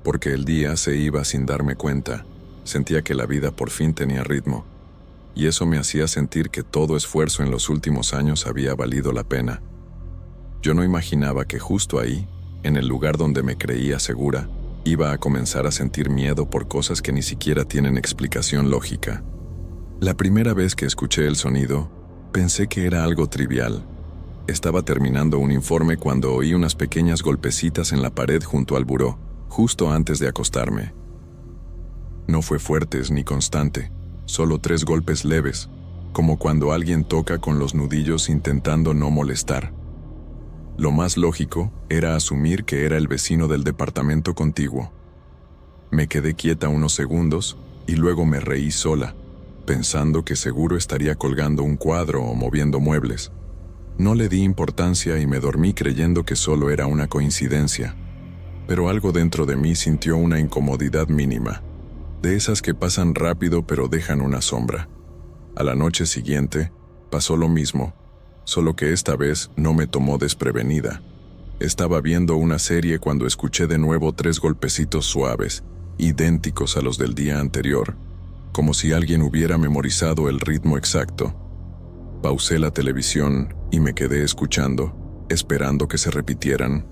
porque el día se iba sin darme cuenta. Sentía que la vida por fin tenía ritmo, y eso me hacía sentir que todo esfuerzo en los últimos años había valido la pena. Yo no imaginaba que justo ahí, en el lugar donde me creía segura, iba a comenzar a sentir miedo por cosas que ni siquiera tienen explicación lógica. La primera vez que escuché el sonido, pensé que era algo trivial. Estaba terminando un informe cuando oí unas pequeñas golpecitas en la pared junto al buró, justo antes de acostarme. No fue fuerte ni constante, solo 3 golpes leves, como cuando alguien toca con los nudillos intentando no molestar. Lo más lógico era asumir que era el vecino del departamento contiguo. Me quedé quieta unos segundos y luego me reí sola, pensando que seguro estaría colgando un cuadro o moviendo muebles. No le di importancia y me dormí creyendo que solo era una coincidencia. Pero algo dentro de mí sintió una incomodidad mínima, de esas que pasan rápido pero dejan una sombra. A la noche siguiente, pasó lo mismo, solo que esta vez no me tomó desprevenida. Estaba viendo una serie cuando escuché de nuevo 3 golpecitos suaves, idénticos a los del día anterior, como si alguien hubiera memorizado el ritmo exacto. Pausé la televisión y me quedé escuchando, esperando que se repitieran.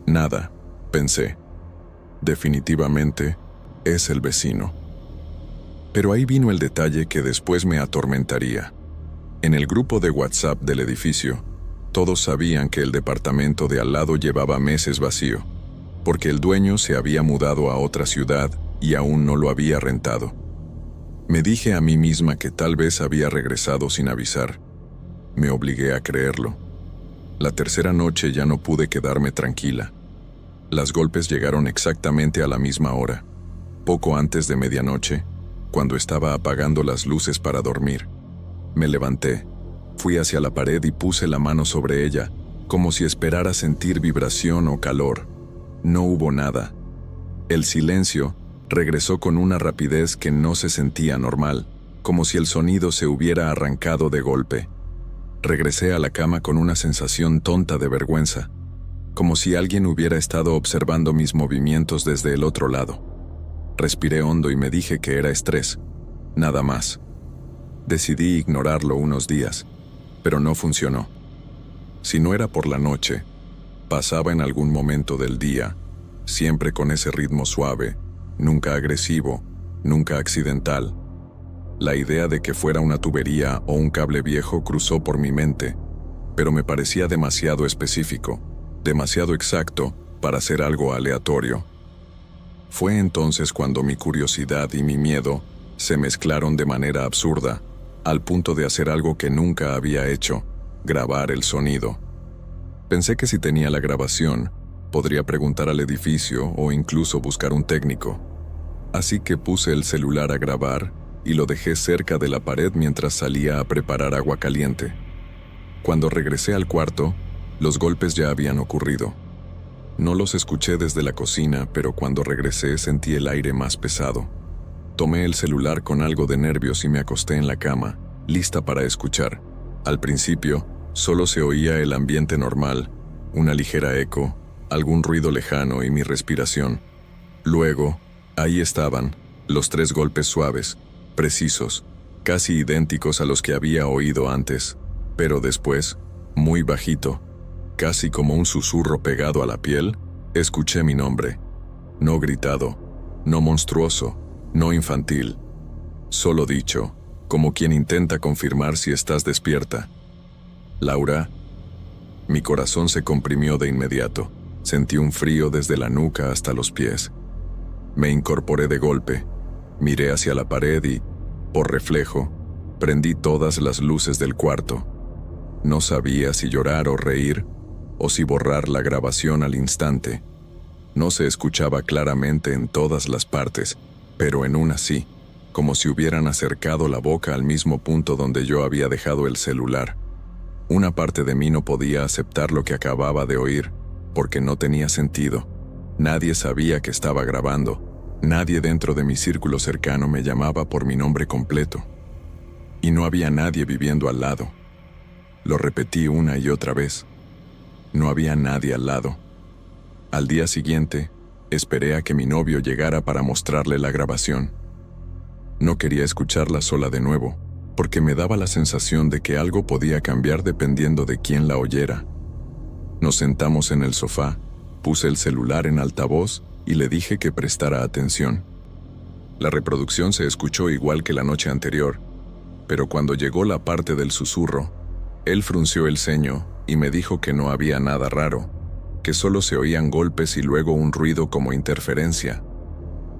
Nada, pensé. Definitivamente, es el vecino. Pero ahí vino el detalle que después me atormentaría. En el grupo de WhatsApp del edificio, todos sabían que el departamento de al lado llevaba meses vacío, porque el dueño se había mudado a otra ciudad y aún no lo había rentado. Me dije a mí misma que tal vez había regresado sin avisar. Me obligué a creerlo. La tercera noche ya no pude quedarme tranquila. Los golpes llegaron exactamente a la misma hora, poco antes de medianoche, cuando estaba apagando las luces para dormir. Me levanté, fui hacia la pared y puse la mano sobre ella, como si esperara sentir vibración o calor. No hubo nada. El silencio regresó con una rapidez que no se sentía normal, como si el sonido se hubiera arrancado de golpe. Regresé a la cama con una sensación tonta de vergüenza, como si alguien hubiera estado observando mis movimientos desde el otro lado. Respiré hondo y me dije que era estrés, nada más. Decidí ignorarlo unos días, pero no funcionó. Si no era por la noche, pasaba en algún momento del día, siempre con ese ritmo suave, nunca agresivo, nunca accidental. La idea de que fuera una tubería o un cable viejo cruzó por mi mente, pero me parecía demasiado específico, demasiado exacto para ser algo aleatorio. Fue entonces cuando mi curiosidad y mi miedo se mezclaron de manera absurda, al punto de hacer algo que nunca había hecho, grabar el sonido. Pensé que si tenía la grabación, podría preguntar al edificio o incluso buscar un técnico. Así que puse el celular a grabar y lo dejé cerca de la pared mientras salía a preparar agua caliente. Cuando regresé al cuarto, los golpes ya habían ocurrido. No los escuché desde la cocina, pero cuando regresé sentí el aire más pesado. Tomé el celular con algo de nervios y me acosté en la cama, lista para escuchar. Al principio, solo se oía el ambiente normal, una ligera eco, algún ruido lejano y mi respiración. Luego, ahí estaban, los 3 golpes suaves, precisos, casi idénticos a los que había oído antes, pero después, muy bajito, casi como un susurro pegado a la piel, escuché mi nombre. No gritado, no monstruoso, no infantil, solo dicho, como quien intenta confirmar si estás despierta. Laura. Mi corazón se comprimió de inmediato. Sentí un frío desde la nuca hasta los pies. Me incorporé de golpe, miré hacia la pared y, Por reflejo, prendí todas las luces del cuarto. No sabía si llorar o reír, o si borrar la grabación al instante. No se escuchaba claramente en todas las partes, pero en una sí, como si hubieran acercado la boca al mismo punto donde yo había dejado el celular. Una parte de mí no podía aceptar lo que acababa de oír, porque no tenía sentido. Nadie sabía que estaba grabando. Nadie dentro de mi círculo cercano me llamaba por mi nombre completo. Y no había nadie viviendo al lado. Lo repetí una y otra vez. No había nadie al lado. Al día siguiente, esperé a que mi novio llegara para mostrarle la grabación. No quería escucharla sola de nuevo, porque me daba la sensación de que algo podía cambiar dependiendo de quién la oyera. Nos sentamos en el sofá, puse el celular en altavoz y le dije que prestara atención. La reproducción se escuchó igual que la noche anterior, pero cuando llegó la parte del susurro, él frunció el ceño y me dijo que no había nada raro, que solo se oían golpes y luego un ruido como interferencia.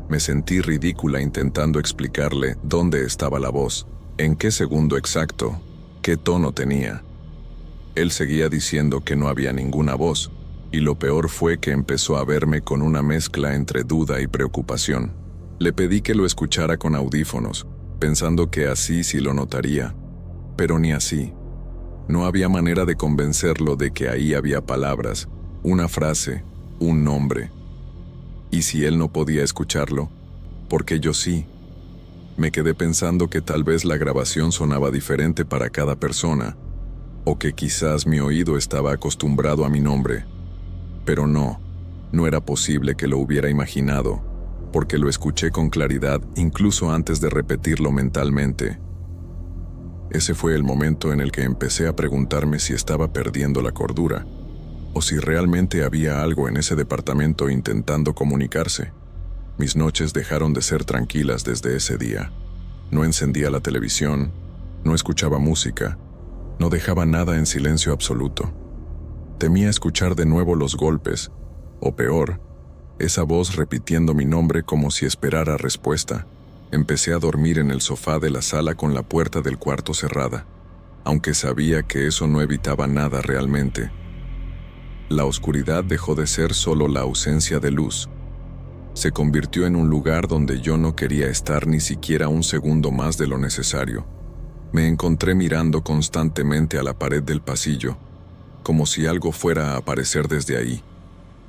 Me sentí ridícula intentando explicarle dónde estaba la voz, en qué segundo exacto, qué tono tenía. Él seguía diciendo que no había ninguna voz, y lo peor fue que empezó a verme con una mezcla entre duda y preocupación. Le pedí que lo escuchara con audífonos, pensando que así sí lo notaría, pero ni así. No había manera de convencerlo de que ahí había palabras, una frase, un nombre. ¿Y si él no podía escucharlo? ¿Por qué yo sí? Me quedé pensando que tal vez la grabación sonaba diferente para cada persona, o que quizás mi oído estaba acostumbrado a mi nombre. Pero no era posible que lo hubiera imaginado, porque lo escuché con claridad incluso antes de repetirlo mentalmente. Ese fue el momento en el que empecé a preguntarme si estaba perdiendo la cordura, o si realmente había algo en ese departamento intentando comunicarse. Mis noches dejaron de ser tranquilas desde ese día. No encendía la televisión, no escuchaba música, no dejaba nada en silencio absoluto. Temía escuchar de nuevo los golpes, o peor, esa voz repitiendo mi nombre como si esperara respuesta. Empecé a dormir en el sofá de la sala con la puerta del cuarto cerrada, aunque sabía que eso no evitaba nada realmente. La oscuridad dejó de ser solo la ausencia de luz. Se convirtió en un lugar donde yo no quería estar ni siquiera un segundo más de lo necesario. Me encontré mirando constantemente a la pared del pasillo, como si algo fuera a aparecer desde ahí.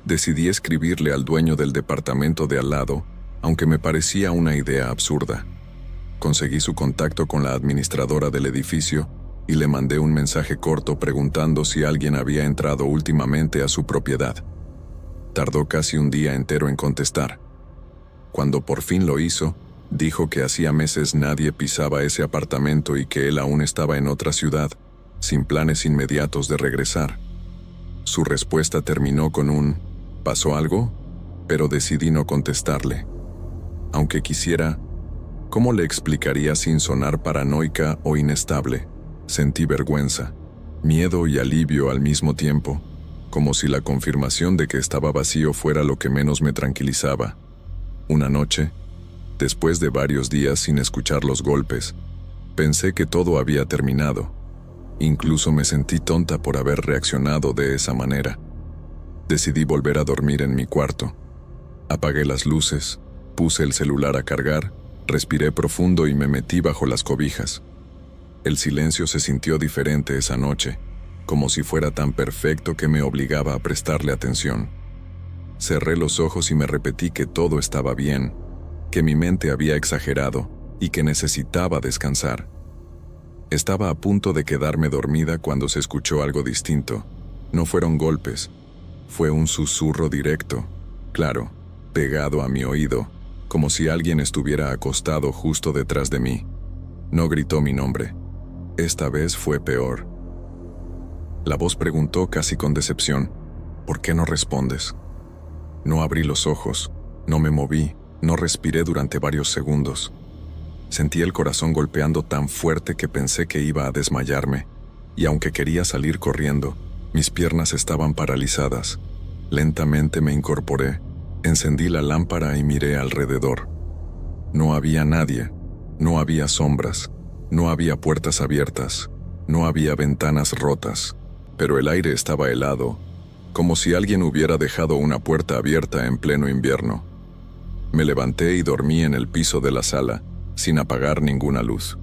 Decidí escribirle al dueño del departamento de al lado, aunque me parecía una idea absurda. Conseguí su contacto con la administradora del edificio y le mandé un mensaje corto preguntando si alguien había entrado últimamente a su propiedad. Tardó casi un día entero en contestar. Cuando por fin lo hizo, dijo que hacía meses nadie pisaba ese apartamento y que él aún estaba en otra ciudad, sin planes inmediatos de regresar. Su respuesta terminó con un ¿pasó algo? Pero decidí no contestarle. Aunque quisiera, ¿cómo le explicaría sin sonar paranoica o inestable? Sentí vergüenza, miedo y alivio al mismo tiempo, como si la confirmación de que estaba vacío fuera lo que menos me tranquilizaba. Una noche, después de varios días sin escuchar los golpes, pensé que todo había terminado. Incluso me sentí tonta por haber reaccionado de esa manera. Decidí volver a dormir en mi cuarto. Apagué las luces, puse el celular a cargar, respiré profundo y me metí bajo las cobijas. El silencio se sintió diferente esa noche, como si fuera tan perfecto que me obligaba a prestarle atención. Cerré los ojos y me repetí que todo estaba bien, que mi mente había exagerado y que necesitaba descansar. Estaba a punto de quedarme dormida cuando se escuchó algo distinto. No fueron golpes, fue un susurro directo, claro, pegado a mi oído, como si alguien estuviera acostado justo detrás de mí. No gritó mi nombre. Esta vez fue peor. La voz preguntó casi con decepción, ¿por qué no respondes? No abrí los ojos, no me moví, no respiré durante varios segundos. Sentí el corazón golpeando tan fuerte que pensé que iba a desmayarme, y aunque quería salir corriendo, mis piernas estaban paralizadas. Lentamente me incorporé, encendí la lámpara y miré alrededor. No había nadie, No había sombras, no había puertas abiertas, no había ventanas rotas, pero el aire estaba helado, como si alguien hubiera dejado una puerta abierta en pleno invierno. Me levanté y dormí en el piso de la sala, sin apagar ninguna luz.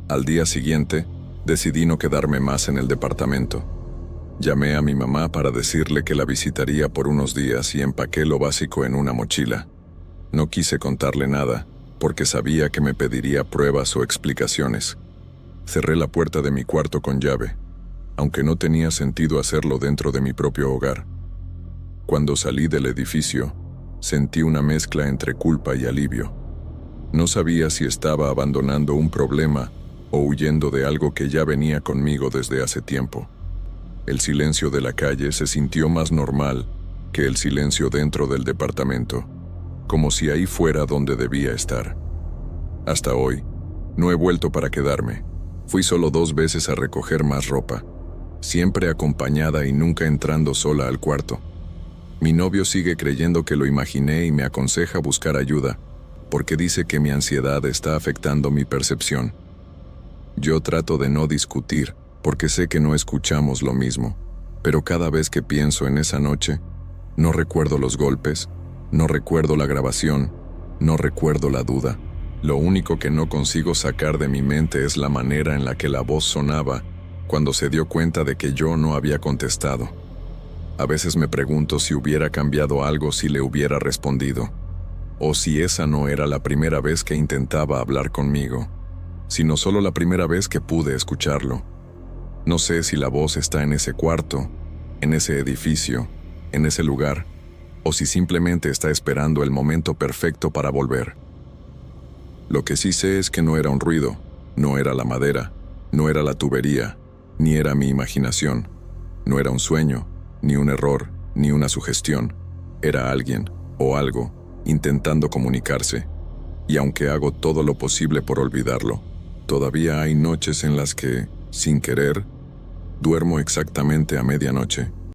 Al día siguiente, decidí no quedarme más en el departamento. Llamé a mi mamá para decirle que la visitaría por unos días y empaqué lo básico en una mochila. No quise contarle nada, porque sabía que me pediría pruebas o explicaciones. Cerré la puerta de mi cuarto con llave, aunque no tenía sentido hacerlo dentro de mi propio hogar. Cuando salí del edificio, sentí una mezcla entre culpa y alivio. No sabía si estaba abandonando un problema o huyendo de algo que ya venía conmigo desde hace tiempo. El silencio de la calle se sintió más normal que el silencio dentro del departamento, como si ahí fuera donde debía estar. Hasta hoy, no he vuelto para quedarme. Fui solo 2 veces a recoger más ropa, siempre acompañada y nunca entrando sola al cuarto. Mi novio sigue creyendo que lo imaginé y me aconseja buscar ayuda, porque dice que mi ansiedad está afectando mi percepción. Yo trato de no discutir, porque sé que no escuchamos lo mismo, pero cada vez que pienso en esa noche, no recuerdo los golpes, no recuerdo la grabación, no recuerdo la duda. Lo único que no consigo sacar de mi mente es la manera en la que la voz sonaba cuando se dio cuenta de que yo no había contestado. A veces me pregunto si hubiera cambiado algo si le hubiera respondido, o si esa no era la primera vez que intentaba hablar conmigo, sino solo la primera vez que pude escucharlo. No sé si la voz está en ese cuarto, en ese edificio, en ese lugar, o si simplemente está esperando el momento perfecto para volver. Lo que sí sé es que no era un ruido, no era la madera, no era la tubería, ni era mi imaginación, no era un sueño, ni un error, ni una sugestión. Era alguien, o algo, intentando comunicarse. Y aunque hago todo lo posible por olvidarlo, todavía hay noches en las que, sin querer, duermo exactamente a medianoche,